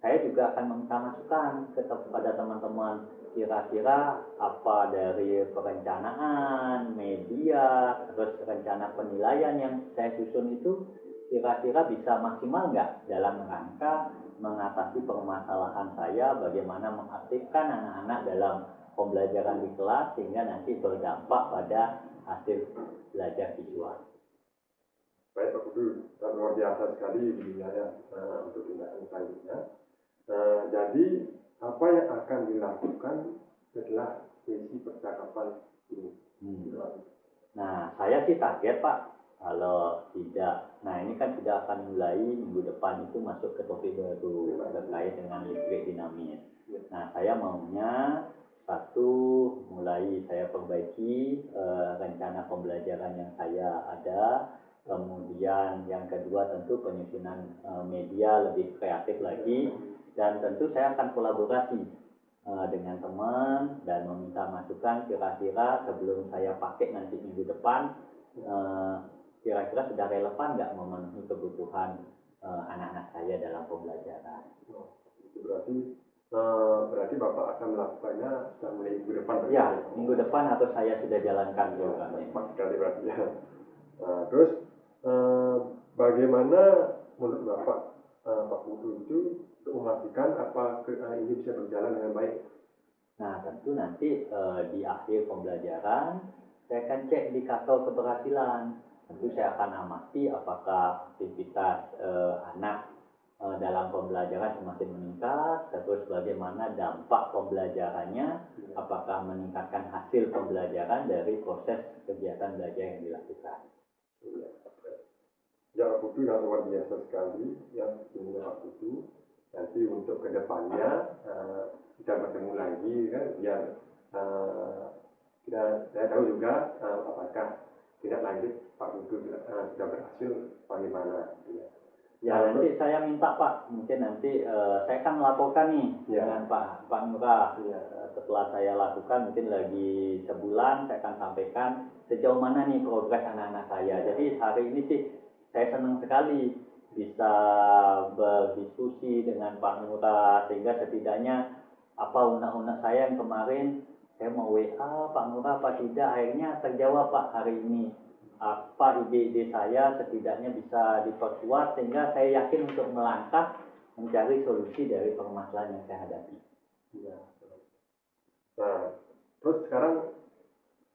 saya juga akan meminta masukan kepada teman-teman, kira-kira apa dari perencanaan, media, terus rencana penilaian yang saya susun itu kira-kira bisa maksimal nggak dalam rangka mengatasi permasalahan saya, bagaimana mengaktifkan anak-anak dalam pembelajaran di kelas sehingga nanti berdampak pada hasil belajar siswa. Baik Pak Kudu, luar biasa sekali ya untuk tindakan selanjutnya. Jadi apa yang akan dilakukan setelah sesi percakapan ini? Nah, saya sih target Pak, Kalau tidak, nah ini kan sudah akan mulai minggu depan itu masuk ke topik baru terkait dengan listrik dinamis. Nah, saya maunya satu, mulai saya perbaiki rencana pembelajaran yang saya ada. Kemudian yang kedua tentu penyusunan media lebih kreatif lagi, dan tentu saya akan kolaborasi dengan teman dan meminta masukan kira-kira sebelum saya pakai nanti minggu depan, kira-kira sudah relevan nggak memenuhi kebutuhan anak-anak saya dalam pembelajaran. Berarti Bapak akan melakukannya sudah mulai minggu depan? Ya, minggu depan atau saya sudah jalankan programnya. Tepat sekali berarti ya. Terus bagaimana menurut Bapak Pak Putu itu untuk memastikan ini bisa berjalan dengan baik? Nah, tentu nanti di akhir pembelajaran saya akan cek indikator keberhasilan. Tentu saya akan amati apakah aktivitas anak dalam pembelajaran semakin meningkat, terus bagaimana dampak pembelajarannya, apakah meningkatkan hasil pembelajaran dari proses kegiatan belajar yang dilakukan. Ya, Pak Putu yang luar biasa sekali ya, Pak Putu. Nanti untuk kedepannya kita bertemu lagi kan, biar saya tahu juga apakah tidak lanjut Pak Putu sudah berhasil bagaimana. Ya, nanti saya minta Pak, mungkin nanti saya akan melaporkan nih dengan Pak Ngurah. Setelah saya lakukan mungkin lagi sebulan saya akan sampaikan sejauh mana nih progres anak-anak saya. Jadi hari ini sih saya senang sekali bisa berdiskusi dengan Pak Ngurah, sehingga setidaknya apa unek-unek saya yang kemarin saya mau WA Pak Ngurah apa tidak, akhirnya terjawab Pak hari ini. Apa ide-ide saya setidaknya bisa diperkuat, sehingga saya yakin untuk melangkah mencari solusi dari permasalahan yang saya hadapi. Nah, terus sekarang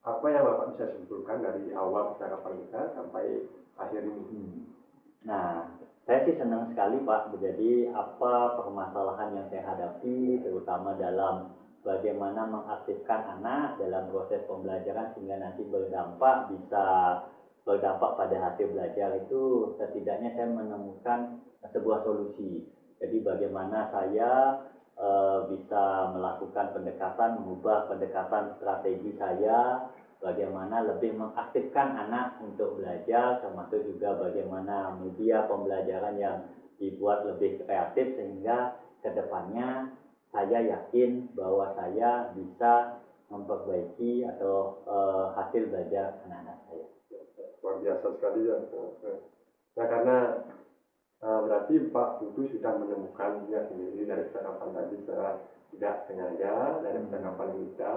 apa yang Bapak bisa simpulkan dari awal percakapan kita sampai akhir ini? Nah, saya sih senang sekali Pak. Jadi apa permasalahan yang saya hadapi, terutama dalam bagaimana mengaktifkan anak dalam proses pembelajaran sehingga nanti berdampak pada hasil belajar, itu setidaknya saya menemukan sebuah solusi. Jadi bagaimana saya bisa melakukan pendekatan, mengubah pendekatan strategi saya, bagaimana lebih mengaktifkan anak untuk belajar, termasuk juga bagaimana media pembelajaran yang dibuat lebih kreatif, sehingga kedepannya saya yakin bahwa saya bisa memperbaiki atau hasil belajar anak-anak saya. Luar biasa sekali ya. Nah, karena berarti Pak Putu sudah menemukannya sendiri dari percakapan tadi secara tidak sengaja, dari percakapan kita,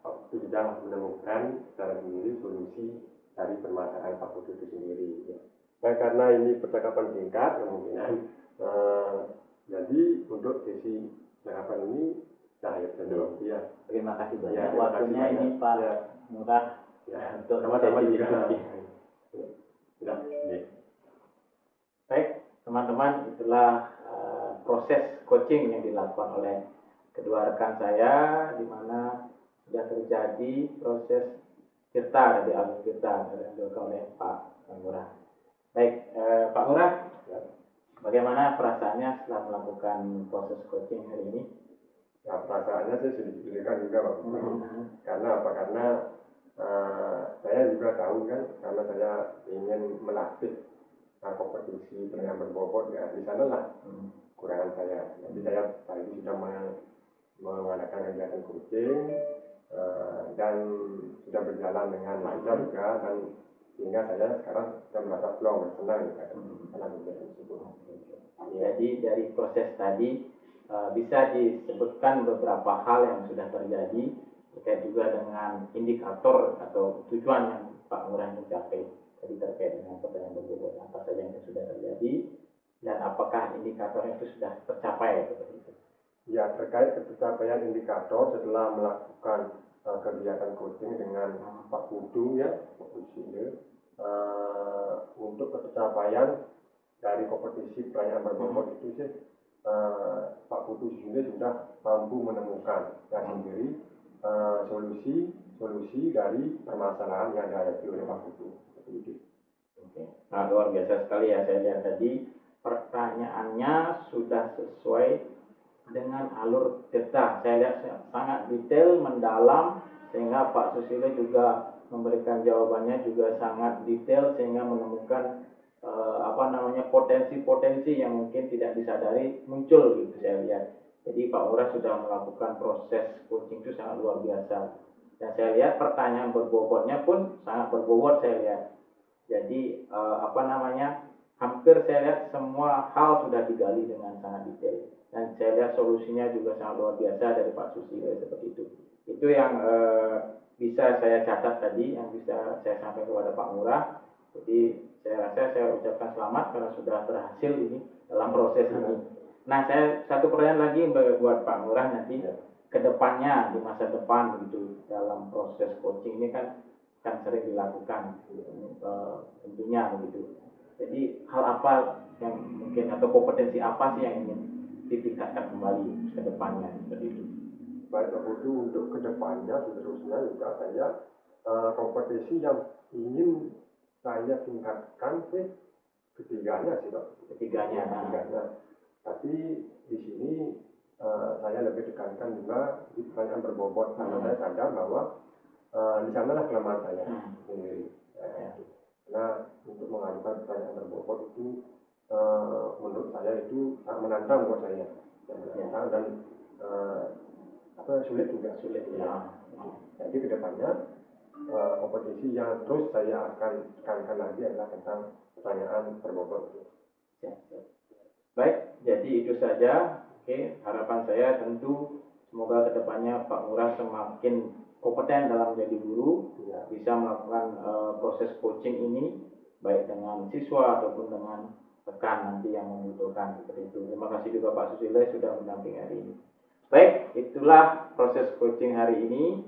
Pak Putu sudah menemukan secara sendiri solusi dari permasalahan Pak Putu itu sendiri. Nah, karena ini percakapan singkat, kemungkinan jadi untuk sesi percakapan ini saya ya. Terima kasih banyak waktunya ini Pak Ngurah untuk sama-sama juga. Baik, teman-teman, itulah proses coaching yang dilakukan oleh kedua rekan saya, di mana sudah terjadi proses kita di alur kita yang dilakukan oleh Pak Ngurah. Baik, Pak Ngurah, bagaimana perasaannya setelah melakukan proses coaching hari ini? Ya, perasaannya saya sedikit deg-degan juga Pak. Karena apa? Karena saya juga tahu kan, karena saya ingin melatih kompetisi penilaian berbobot ya, di sanalah kurangan saya. Jadi saya tadi sudah mengadakan kegiatan coaching dan sudah berjalan dengan lancar juga, dan sehingga saya sekarang sudah merasa plong dan senang dalam kegiatan tersebut. Jadi dari proses tadi bisa disebutkan beberapa hal yang sudah terjadi terkait juga dengan indikator atau tujuan yang Pak Ngurah mencapai. Jadi terkait dengan pertanyaan berbobot apa saja yang sudah terjadi dan apakah indikatornya itu sudah tercapai seperti itu. Ya, terkait pencapaian indikator setelah melakukan kegiatan coaching dengan Pak Putu ya, untuk pencapaian dari kompetisi pertanyaan berbobot itu sih Pak Putu sendiri sudah mampu menemukan sendiri solusi dari permasalahan yang dihadapi oleh Pak Putu. Nah, luar biasa sekali ya, saya lihat tadi pertanyaannya sudah sesuai dengan alur cerita. Saya lihat sangat detail, mendalam, sehingga Pak Susilo juga memberikan jawabannya juga sangat detail, sehingga menemukan potensi-potensi yang mungkin tidak disadari muncul gitu saya lihat. Jadi Pak Ngurah sudah melakukan proses coaching itu sangat luar biasa. Dan saya lihat pertanyaan berbobotnya pun sangat berbobot saya lihat. Jadi hampir saya lihat semua hal sudah digali dengan sangat detail. Dan saya lihat solusinya juga sangat luar biasa dari Pak Susilo seperti itu. Itu yang bisa saya catat tadi, yang bisa saya sampaikan kepada Pak Ngurah. Jadi saya rasa saya ucapkan selamat karena sudah berhasil ini dalam proses ini. Nah, saya satu pertanyaan lagi buat Pak Ngurah nanti ke depannya di masa depan begitu dalam proses coaching ini kan sering dilakukan tentunya begitu. Jadi hal apa yang mungkin atau kompetensi apa sih yang ingin ditingkatkan kembali ke depannya seperti itu? Baik, untuk kedepannya seterusnya juga saya kompetisi yang ingin saya tingkatkan sih ketiganya sih Pak. Ketiganya. Tapi di sini saya lebih tekankan juga di pertanyaan berbobot karena saya sadar bahwa di sanalah kelemahan saya sendiri. Karena untuk mengajukan pertanyaan berbobot itu menurut saya itu sangat menantang buat saya. Dan sulit juga. Jadi kedepannya kompetisi yang terus saya akan tekankan lagi adalah tentang pertanyaan berbobot. Baik, jadi itu saja. Oke, harapan saya tentu semoga kedepannya Pak Ngurah semakin kompeten dalam menjadi guru, bisa melakukan proses coaching ini baik dengan siswa ataupun dengan rekan nanti yang membutuhkan seperti itu. Terima kasih juga Pak Susilo sudah mendampingi hari ini. Baik, itulah proses coaching hari ini.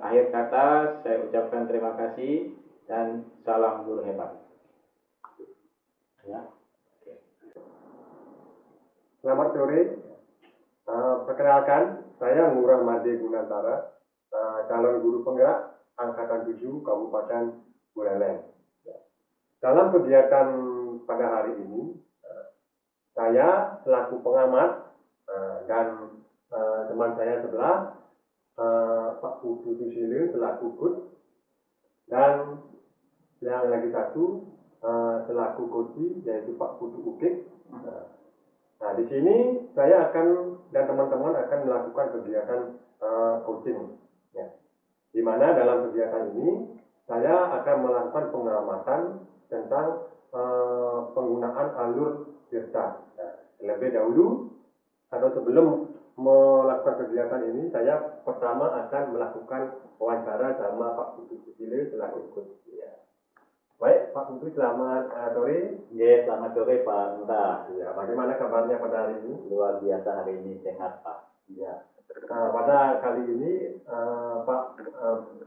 Akhir kata saya ucapkan terima kasih dan salam guru hebat. Ya. Selamat sore. Perkenalkan, saya Ngurah Made Gunantara, calon guru penggerak Angkatan 7 Kabupaten Buleleng. Dalam kegiatan pada hari ini, saya selaku pengamat dan teman saya sebelah, Pak Putu Susilo selaku GUD, dan yang lagi satu selaku coach yaitu Pak Putu Ukik. Nah, di sini saya akan dan teman-teman akan melakukan kegiatan coaching, ya. Di mana dalam kegiatan ini saya akan melakukan pengamatan tentang penggunaan alur tirta. Nah, terlebih dahulu atau sebelum melakukan kegiatan ini, saya pertama akan melakukan wawancara sama Pak Putu Susilo selaku coach. Ya. Baik, Pak Putu, selamat sore. Ya, selamat sore Pak Ngurah. Ya, bagaimana kabarnya pada hari ini? Luar biasa hari ini, sehat Pak. Ya. Pada kali ini Pak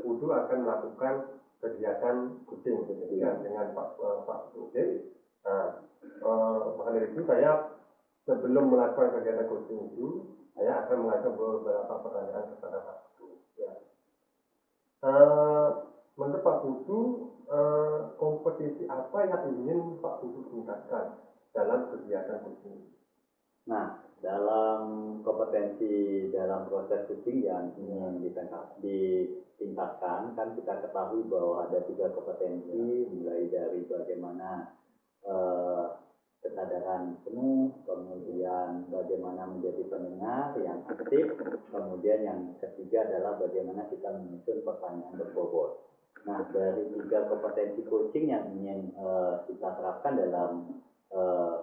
Putu akan melakukan kegiatan coaching dengan Pak Putu. Maka dari itu saya sebelum melakukan kegiatan coaching itu, saya akan mengajukan beberapa pertanyaan kepada Pak Putu. Ya. Menurut Pak Putu, kompetisi apa yang ingin Pak Putu tingkatkan dalam kegiatan coaching? Nah, dalam kompetensi dalam proses coaching yang ingin ditingkatkan, kan kita ketahui bahwa ada 3 kompetensi, mulai dari bagaimana kesadaran penuh, kemudian bagaimana menjadi pendengar yang aktif, kemudian yang ketiga adalah bagaimana kita menyusun pertanyaan berbobot. Nah, dari 3 kompetensi coaching yang ingin kita terapkan dalam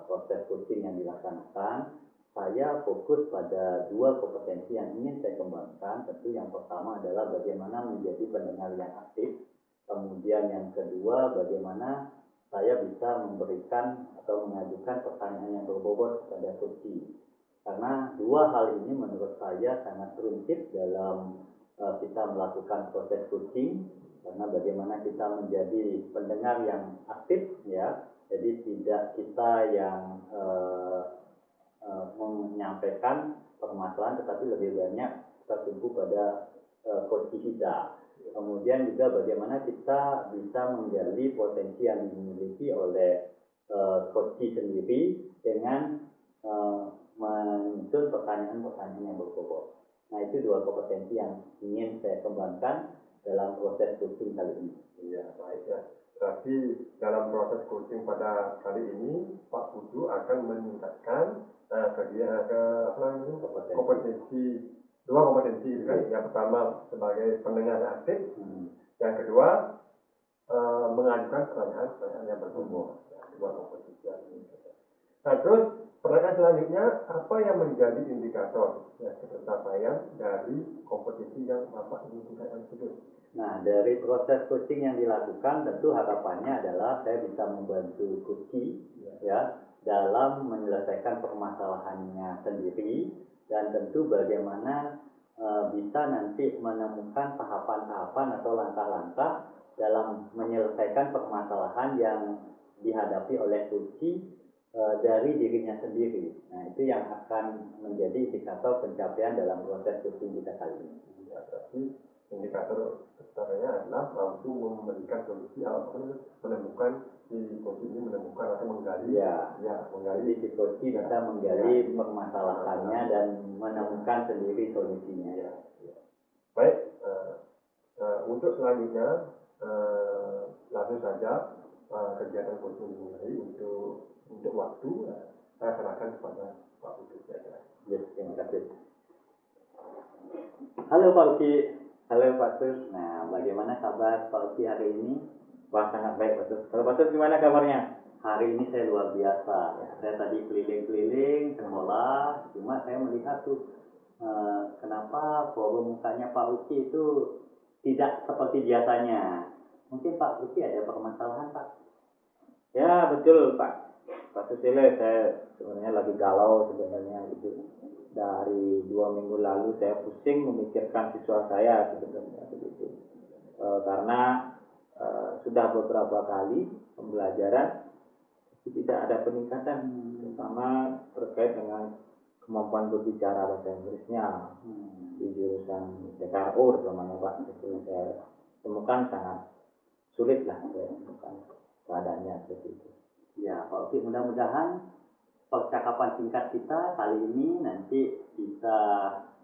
proses coaching yang dilaksanakan, saya fokus pada 2 kompetensi yang ingin saya kembangkan. Tentu yang pertama adalah bagaimana menjadi pendengar yang aktif, kemudian yang kedua bagaimana saya bisa memberikan atau mengajukan pertanyaan yang berbobot kepada coaching. Karena 2 hal ini menurut saya sangat prinsip dalam kita melakukan proses coaching, karena bagaimana kita menjadi pendengar yang aktif, ya. Jadi tidak kita yang menyampaikan permasalahan, tetapi lebih banyak tertumpu pada coaching kita. Kemudian juga bagaimana kita bisa menggali potensi yang dimiliki oleh coach sendiri dengan menyusun pertanyaan-pertanyaan yang berbobot. Nah, itu dua kompetensi yang ingin saya kembangkan dalam proses coaching kali ini. Iya, baik ya. Berarti dalam proses coaching pada kali ini, Pak Putu akan meningkatkan kompetensi, dua kompetensi gitu kan. Yang pertama sebagai pendengar yang aktif, yang kedua mengajukan pertanyaan-pertanyaan yang berbobot. Dua kompetensi yang ini. Nah, terus pertanyaan selanjutnya, apa yang menjadi indikator pencapaian dari kompetisi yang Bapak ingin tingkatkan tersebut? Nah, dari proses coaching yang dilakukan, tentu harapannya adalah saya bisa membantu coach ya dalam menyelesaikan permasalahannya sendiri, dan tentu bagaimana bisa nanti menemukan tahapan-tahapan atau langkah-langkah dalam menyelesaikan permasalahan yang dihadapi oleh coach dari dirinya sendiri. Nah, itu yang akan menjadi indikator pencapaian dalam proses coaching kita kali ini. Ya, berarti indikator utamanya adalah mampu memberikan solusi ataupun menemukan si coach ini menemukan atau menggali menggali si coach bisa menggali permasalahannya dan menemukan sendiri solusinya. Baik, untuk selanjutnya langsung saja kegiatan coaching dimulai. Untuk waktu saya serahkan kepada Pak Uki. Ya, terima kasih. Halo Pak Uki. Halo Pak Sus. Nah, bagaimana kabar Pak Uki hari ini? Wah, sangat baik Pak Sus. Kalau Pak Sus gimana kabarnya? Hari ini saya luar biasa. Saya tadi keliling-keliling sekolah, cuma saya melihat tuh kenapa forum mukanya Pak Uki itu tidak seperti biasanya. Mungkin Pak Uki ada permasalahan, Pak? Ya, betul Pak. Pak Susilo, saya sebenarnya lagi galau sebenarnya gitu. Dari 2 minggu lalu saya pusing memikirkan siswa saya sebenarnya begitu. Karena sudah beberapa kali pembelajaran tidak ada peningkatan, terutama terkait dengan kemampuan berbicara bahasa Inggrisnya di jurusan PKRU terutama Pak. Itu saya temukan sangat sulit lah saya temukan keadaannya seperti itu. Ya, Pak Uki, mudah-mudahan percakapan singkat kita kali ini nanti bisa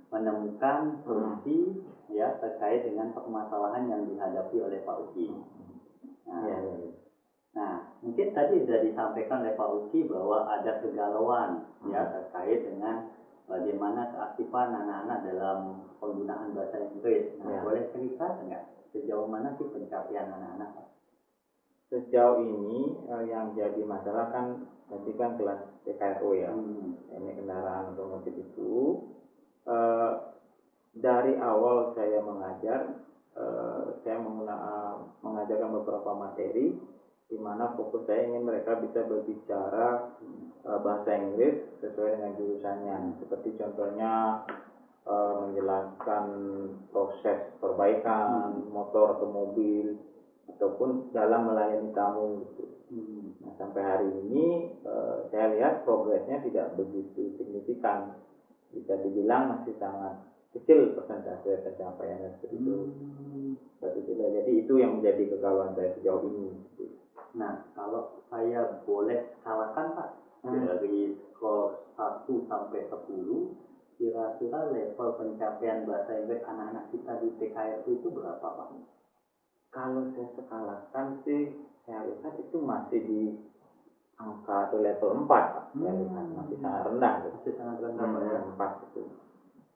menemukan solusi ya terkait dengan permasalahan yang dihadapi oleh Pak Uki. Nah, mungkin tadi sudah disampaikan oleh Pak Uki bahwa ada kegalauan ya terkait dengan bagaimana keaktifan anak-anak dalam penggunaan bahasa Inggris. Nah, boleh cerita enggak sejauh mana sih pencapaian anak-anak, Pak? Sejauh ini yang jadi masalah kan nanti kan kelas PKRU ya. Ini kendaraan otomotif itu dari awal saya mengajar, saya mengajarkan beberapa materi di mana fokus saya ingin mereka bisa berbicara bahasa Inggris sesuai dengan jurusannya. Seperti contohnya menjelaskan proses perbaikan motor atau mobil ataupun dalam melayani tamu gitu. Nah, sampai hari ini saya lihat progresnya tidak begitu signifikan. Bisa dibilang masih sangat kecil persentase pencapaiannya seperti itu. Jadi itu yang menjadi kegalauan saya sejauh ini. Nah, kalau saya boleh salahkan Pak, dari skor 1 sampai 10, kira-kira level pencapaian bahasa Inggris anak-anak kita di PKRU itu berapa Pak? Kalau saya skalakan sih, saya lihat itu masih di angka atau level 4 Pak. Saya lihat masih sangat rendah. Masih sangat rendah Pak ya? 4 itu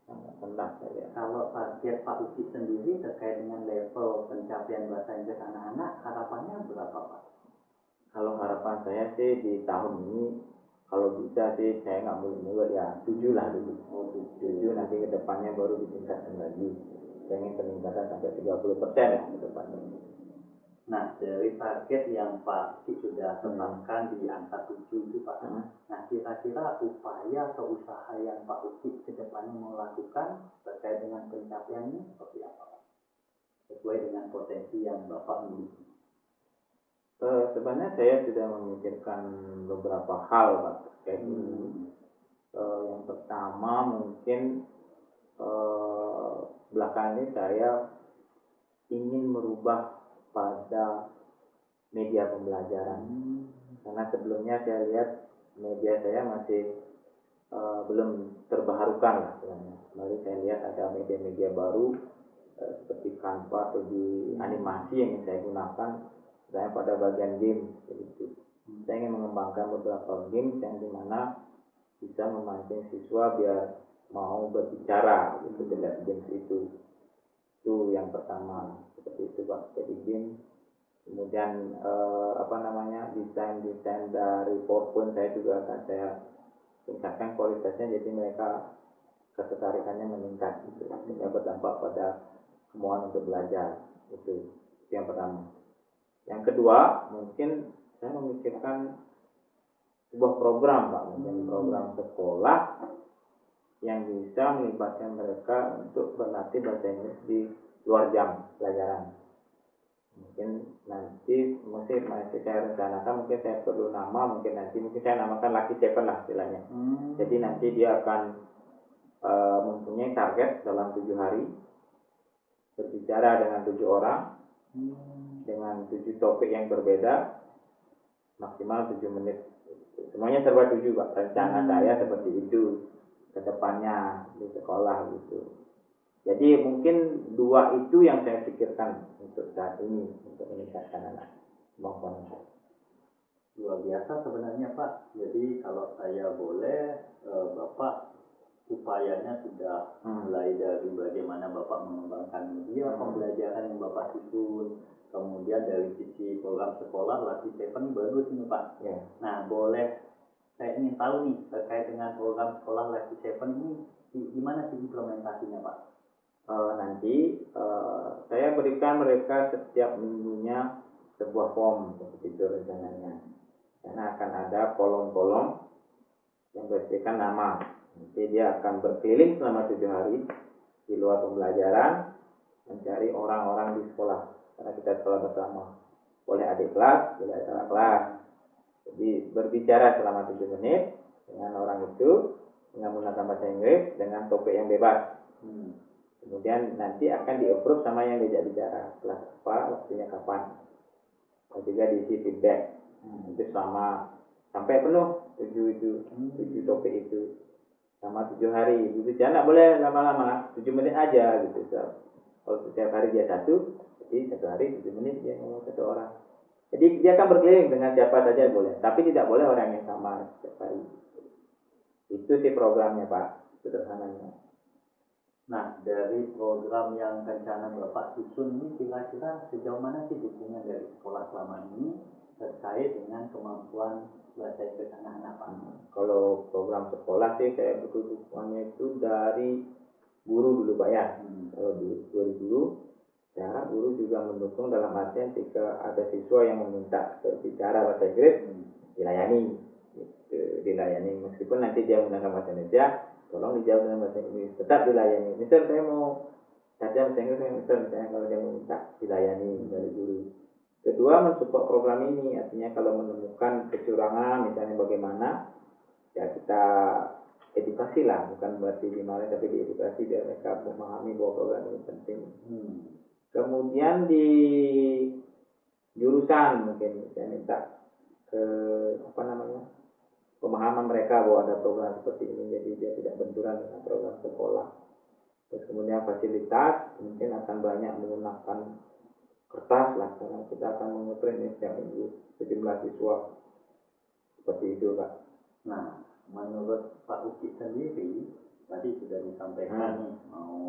sangat rendah saya lihat. Kalau target Pak Uki sendiri terkait dengan level pencapaian bahasa Inggris anak-anak, harapannya berapa Pak? Kalau harapan saya sih di tahun ini, kalau bisa sih saya nggak muluk-muluk ya 7 lah dulu. 7 nanti ke depannya baru ditingkatkan lagi. Saya ingin peningkatan sampai 30% lah ke depannya. Nah, dari target yang Pak Uki sudah tetapkan di angka 7 itu Pak, nah kira-kira upaya atau usaha yang Pak Uki ke depannya mau lakukan terkait dengan pencapaiannya seperti apa Pak? Sesuai dengan potensi yang Bapak miliki. Sebenarnya saya sudah memikirkan beberapa hal Pak terkait ini. Yang pertama mungkin belakangan ini saya ingin merubah pada media pembelajaran. Karena sebelumnya saya lihat media saya masih belum terbaharukan lah sebenarnya. Lalu saya lihat ada media-media baru seperti Canva atau di animasi yang saya gunakan, saya pada bagian game gitu. Saya ingin mengembangkan beberapa game yang dimana bisa memancing siswa biar mau berbicara gitu dengan games itu. Itu yang pertama, seperti itu Pak, jadi game. Kemudian desain dari PowerPoint saya juga akan saya tingkatkan kualitasnya, jadi mereka ketertarikannya meningkat gitu, sehingga berdampak pada kemauan untuk belajar. Itu yang pertama. Yang kedua, mungkin saya memikirkan sebuah program Pak, mungkin program sekolah yang bisa melibatkan mereka untuk berlatih bahasa Inggris di luar jam pelajaran. Mungkin nanti masih saya rencanakan, mungkin saya perlu nama, mungkin saya namakan Lucky Seven lah istilahnya. Jadi nanti dia akan mempunyai target dalam 7 hari berbicara dengan 7 orang dengan 7 topik yang berbeda, maksimal 7 menit. Semuanya serba 7 Pak, rencana saya seperti itu ke depannya di sekolah gitu. Jadi mungkin 2 itu yang saya pikirkan untuk saat ini, untuk meningkatkan anak kemampuan. Luar biasa sebenarnya Pak. Jadi kalau saya boleh, Bapak upayanya sudah mulai dari bagaimana Bapak mengembangkan media pembelajaran yang Bapak susun, kemudian dari sisi program sekolah Lucky Seven bagus ini Pak. Ya. Nah, saya ingin tahu nih terkait dengan program sekolah Lucky Seven ini gimana sih implementasinya Pak? Nanti saya berikan mereka setiap minggunya sebuah form seperti itu rencananya. Karena akan ada kolom-kolom yang berisikan nama. Nanti dia akan berkeliling selama 7 hari di luar pembelajaran mencari orang-orang di sekolah. Karena kita sekolah bersama. Boleh adik kelas, boleh kakak kelas. Jadi berbicara selama 7 menit dengan orang itu dengan menggunakan bahasa Inggris dengan topik yang bebas. Kemudian nanti akan di-approve sama yang diajak bicara, kelas apa, waktunya kapan. Dan juga diisi feedback. Itu sama sampai penuh 7 topik itu sama 7 hari. Bicara nggak boleh lama-lama, 7 menit aja gitu. Kalau setiap hari dia satu, jadi 1 hari 7 menit dia ngomong 1 orang. Jadi dia akan berkeliling dengan siapa saja boleh, tapi tidak boleh orang yang sama setiap hari. Itu sih programnya Pak, sederhananya. Nah, dari program yang rencana Bapak susun ini kira-kira sejauh mana sih dukungan dari sekolah selama ini terkait dengan kemampuan bahasa Inggris anak-anak Pak? Kalau program sekolah sih saya butuh dukungannya itu dari guru dulu Pak ya. Kalau dulu ya guru juga mendukung dalam artian jika ada siswa yang meminta berbicara bahasa Inggris dilayani meskipun nanti dia menggunakan bahasa Indonesia, tolong dijawab dengan bahasa Inggris, tetap dilayani. Misal saya mau belajar bahasa Inggris, misalnya kalau dia minta dilayani dari guru. Kedua, mensupport program ini, artinya kalau menemukan kecurangan misalnya bagaimana, ya kita edukasi lah, bukan berarti dimarahin tapi diedukasi biar mereka memahami bahwa program ini penting. Kemudian di jurusan mungkin saya minta ke pemahaman mereka bahwa ada program seperti ini, jadi dia tidak benturan dengan program sekolah. Terus kemudian fasilitas mungkin akan banyak menggunakan kertas lah, karena kita akan mengeprint setiap minggu sejumlah siswa seperti itu Pak. Nah, menurut Pak Uki sendiri tadi sudah disampaikan nih mau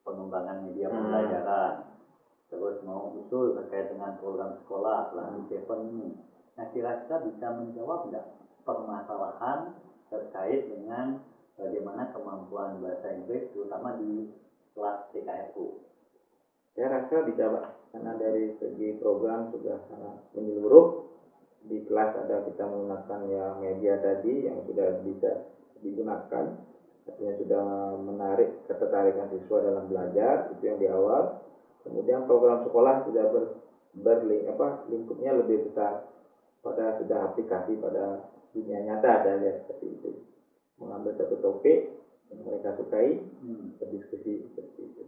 pengembangan media pembelajaran, terus mau usul terkait dengan program sekolah Lucky Seven ini. Nah, kira-kira bisa menjawab nggak permasalahan terkait dengan bagaimana kemampuan bahasa Inggris terutama di kelas TKFU? Saya rasa bisa Pak, karena dari segi program sudah sangat menyeluruh. Di kelas ada kita menggunakan ya media tadi yang sudah bisa digunakan, artinya sudah menarik ketertarikan siswa dalam belajar, itu yang di awal. Kemudian program sekolah sudah lingkupnya lebih besar pada sudah aplikasi pada dunia nyata, saya lihat seperti itu. Mengambil satu topik yang mereka sukai, berdiskusi seperti itu.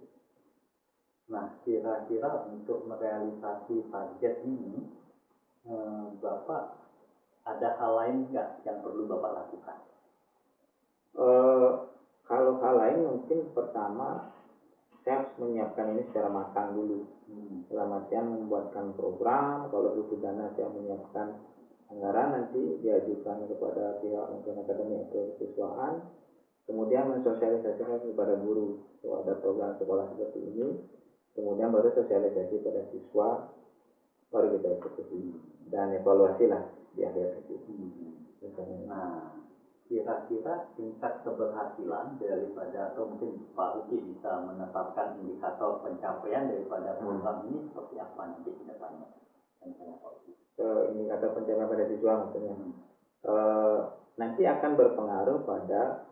Nah, kira-kira untuk merealisasi target ini, Bapak ada hal lain nggak yang perlu Bapak lakukan? Kalau hal lain mungkin pertama saya harus menyiapkan ini secara matang dulu. Dalam artian membuatkan program, kalau butuh dana saya menyiapkan anggaran, nanti diajukan kepada pihak mungkin akademi atau kesiswaan, kemudian mensosialisasikan kepada guru kalau ada program sekolah seperti ini, kemudian baru sosialisasi pada siswa, baru kita eksekusi dan evaluasi lah di akhir itu. Nah, kira-kira tingkat keberhasilan daripada, atau mungkin Pak Uki bisa menetapkan indikator pencapaian daripada program ini seperti apa nanti ke depannya? Indikator pencapaian pada siswa maksudnya. Nanti akan berpengaruh pada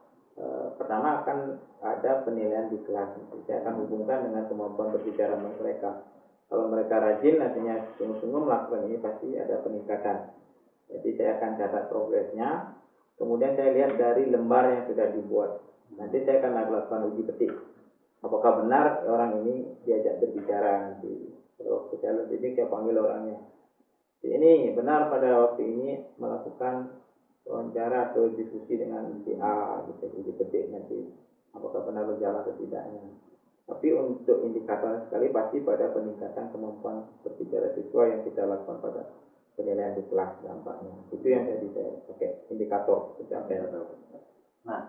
pertama akan ada penilaian di kelas. Saya akan hubungkan dengan kemampuan berbicara mereka. Kalau mereka rajin, artinya sungguh-sungguh melakukan ini, pasti ada peningkatan. Jadi saya akan catat progresnya. Kemudian saya lihat dari lembar yang sudah dibuat. Nanti saya akan melakukan uji petik. Apakah benar orang ini diajak berbicara nanti. Kalau saya lebih saya panggil orangnya. Ini benar pada waktu ini melakukan wawancara atau diskusi dengan si A, gitu, uji petik nanti. Apakah benar berjalan atau tidaknya. Tapi untuk indikator sekali pasti pada peningkatan kemampuan berbicara siswa yang kita lakukan pada penilaian di kelas dampaknya. Itu yang jadi saya pakai indikator pencapaian. Nah,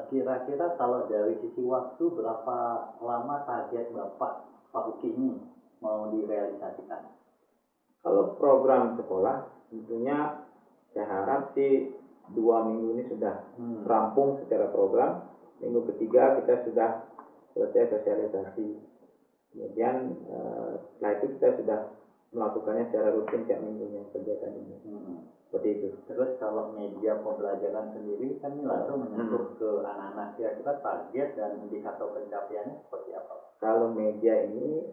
kira-kira kalau dari sisi waktu berapa lama target Bapak Pak Uki ini mau direalisasikan? Kalau program sekolah tentunya saya harap sih 2 minggu ini sudah rampung secara program. Minggu ketiga kita sudah selesai sosialisasi. Kemudian setelah itu kita sudah melakukannya secara rutin tiap minggunya kegiatan ini. Seperti itu. Terus kalau media pembelajaran sendiri kan ini langsung menyentuh ke anak-anak, kira-kira target dan indikator pencapaiannya seperti apa? Kalau media ini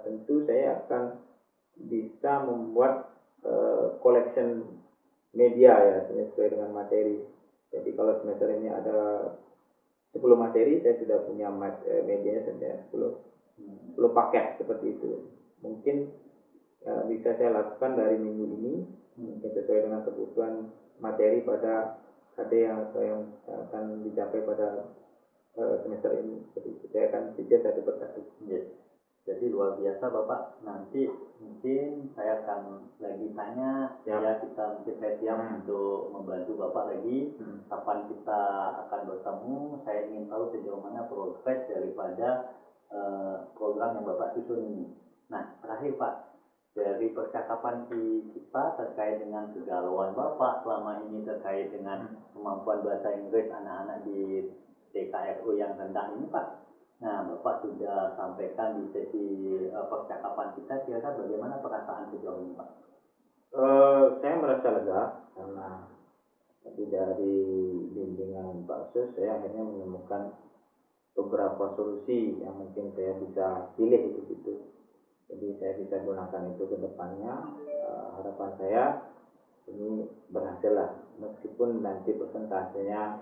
tentu saya akan bisa membuat collection media ya, sesuai dengan materi. Jadi kalau semester ini ada 10 materi, saya sudah punya medianya sampai 10 paket seperti itu. Mungkin bisa saya lakukan dari minggu ini, mungkin sesuai dengan kebutuhan materi pada KD yang akan dicapai pada semester ini. Jadi saya akan cicil satu persatu. Yes. Jadi luar biasa Bapak. Nanti mungkin saya akan lagi tanya, ya kita mungkin saya siap untuk membantu Bapak lagi. Kapan kita akan bertemu? Saya ingin tahu sejauh mana progres daripada program yang Bapak susun ini. Nah, terakhir Pak, dari percakapan kita terkait dengan kegalauan Bapak selama ini terkait dengan kemampuan bahasa Inggris anak-anak di TKFU yang rendah ini Pak. Nah, Bapak sudah sampaikan di sesi percakapan kita, kira-kira bagaimana perasaan sejauh ini Pak? Saya merasa lega karena dari bimbingan Pak Sus saya akhirnya menemukan beberapa solusi yang mungkin saya bisa pilih itu. Jadi saya bisa gunakan itu ke depannya. Harapan saya ini berhasil lah, meskipun nanti persentasenya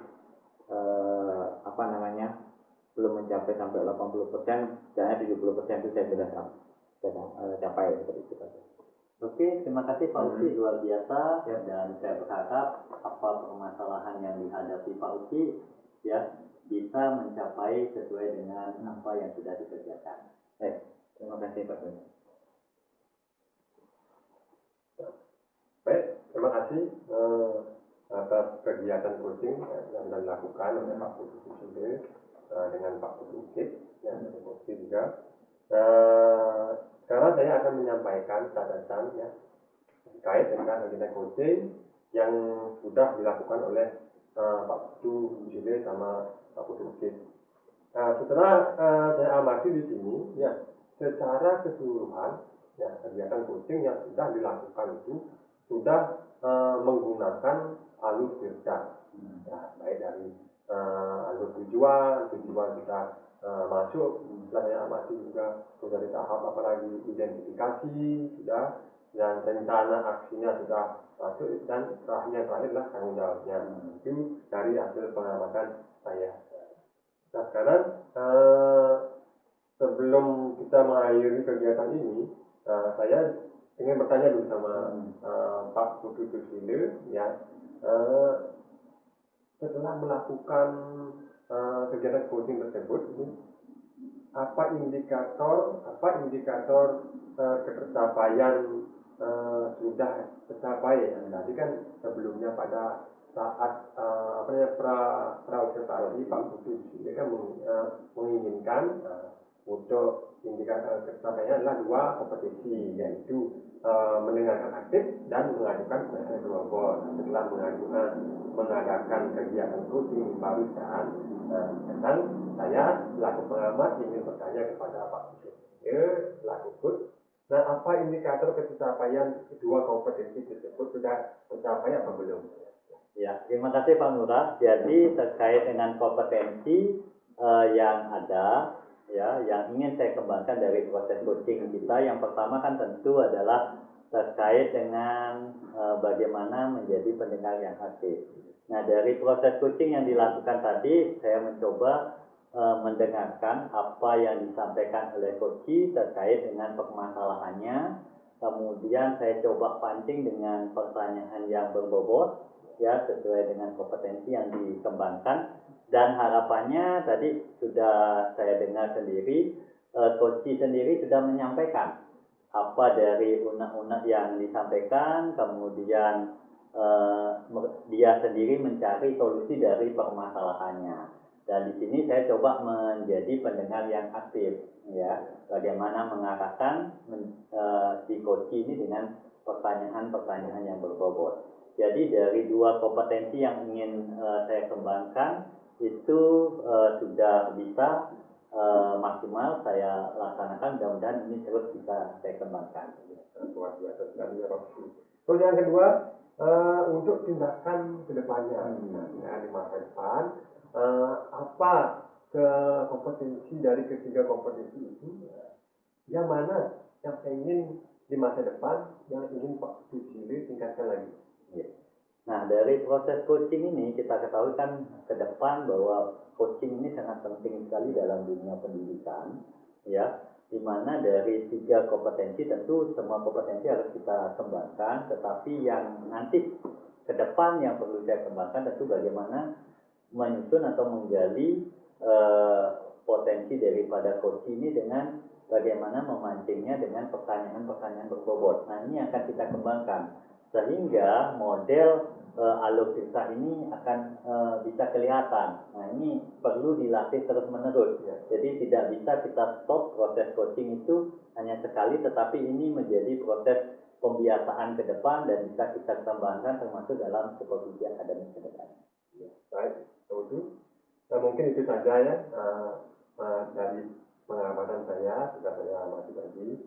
belum mencapai sampai 80%, dan 70% itu saya sudah capai seperti itu. Oke, terima kasih Pak Uki, luar biasa. Dan saya berharap apa permasalahan yang dihadapi Pak Uki ya bisa mencapai sesuai dengan apa yang sudah dikerjakan. Terima kasih Pak. Baik, terima kasih atas kegiatan coaching yang dilakukan oleh Pak Putu Susile dengan Pak Putu Ukit yang dari coaching juga. Sekarang saya akan menyampaikan catatan ya terkait dengan kegiatan coaching yang sudah dilakukan oleh Pak Putu Susile sama Pak Putu Ukit. Setelah saya amati di sini ya, secara keseluruhan ya kegiatan coaching yang sudah dilakukan itu sudah menggunakan alur virtual, ya, baik dari alur tujuan kita masuk, setelah saya amati juga sudah di tahap apalagi identifikasi sudah, dan rencana aksinya sudah masuk, dan terakhirlah tanggung jawabnya itu dari hasil pengamatan saya. Nah sekarang sebelum kita kita mengakhiri kegiatan ini, saya ingin bertanya dulu sama Pak Putu Susilo, ya, setelah melakukan kegiatan coaching tersebut, apa indikator ketercapaian sudah tercapai? Tadi kan sebelumnya pada saat pra-observasi Pak Putu ini kan menginginkan untuk indikator ketercapaian adalah 2 kompetisi, yaitu mendengarkan aktif dan mengajukan penelitian kelompok. Setelah mengadakan kegiatan coaching barusan, sekarang saya selaku pengamat ingin bertanya kepada Pak Putu selaku coach. Nah, apa indikator pencapaian kedua kompetensi tersebut sudah tercapai atau belum? Ya, terima kasih Pak Ngurah. Jadi terkait dengan kompetensi yang ada, ya, yang ingin saya kembangkan dari proses coaching kita, yang pertama kan tentu adalah terkait dengan bagaimana menjadi pendengar yang aktif. Nah, dari proses coaching yang dilakukan tadi, saya mencoba mendengarkan apa yang disampaikan oleh coach terkait dengan permasalahannya. Kemudian saya coba pancing dengan pertanyaan yang berbobot, ya, sesuai dengan kompetensi yang dikembangkan. Dan harapannya tadi sudah saya dengar sendiri, coach sendiri sudah menyampaikan apa dari unek-unek yang disampaikan, kemudian dia sendiri mencari solusi dari permasalahannya. Dan di sini saya coba menjadi pendengar yang aktif, ya, bagaimana mengarahkan si coach ini dengan pertanyaan-pertanyaan yang berbobot. Jadi dari 2 kompetensi yang ingin saya kembangkan itu sudah bisa maksimal saya laksanakan. Mudah-mudahan ini terus bisa saya kembangkan. Luar biasa sekali ya Pak. Terus yang kedua, untuk tindakan ke depannya, di masa depan, apa kompetensi dari ketiga kompetensi itu, yang mana yang ingin di masa depan yang ingin Pak Susilo tingkatkan lagi? Nah, dari proses coaching ini kita ketahui kan ke depan bahwa coaching ini sangat penting sekali dalam dunia pendidikan, ya, di mana dari 3 kompetensi tentu semua kompetensi harus kita kembangkan, tetapi yang nanti ke depan yang perlu saya kembangkan tentu bagaimana menyusun atau menggali potensi daripada coach ini dengan bagaimana memancingnya dengan pertanyaan-pertanyaan berbobot. Nah, ini akan kita kembangkan sehingga model alutsista ini akan bisa kelihatan. Nah, ini perlu dilatih terus-menerus. Jadi tidak bisa kita stop proses coaching itu hanya sekali, tetapi ini menjadi proses pembiasaan ke depan dan bisa kita kembangkan termasuk dalam supervisi akademik ke depan. Baik, itu. Nah, mungkin itu saja ya dari pengamatan saya, sudah saya amati tadi,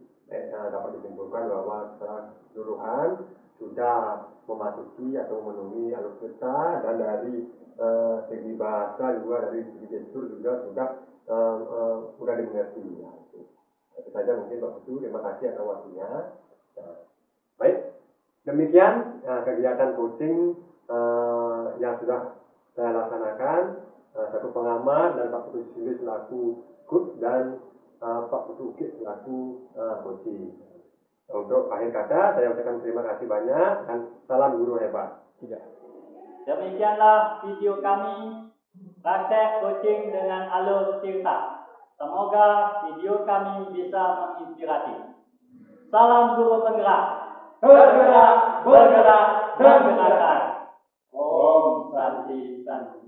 dapat disimpulkan bahwa secara keseluruhan sudah memasuki atau memenuhi alutsista, dan dari segi bahasa juga, dari segi gestur juga sudah mudah dimengerti. Ya, itu saja mungkin Pak Putu. Terima kasih atas waktunya. Baik, demikian kegiatan coaching yang sudah saya laksanakan, satu pengamat dan Pak Putu Susilo selaku coach dan Pak Putu Ukit selaku coaching. Untuk akhir kata, saya ucapkan terima kasih banyak dan salam guru hebat. Demikianlah video kami praktek coaching dengan alur Tirta. Semoga video kami bisa menginspirasi. Salam guru penggerak. Bergerak, bergerak, bergerakkan. Om Santi Santi.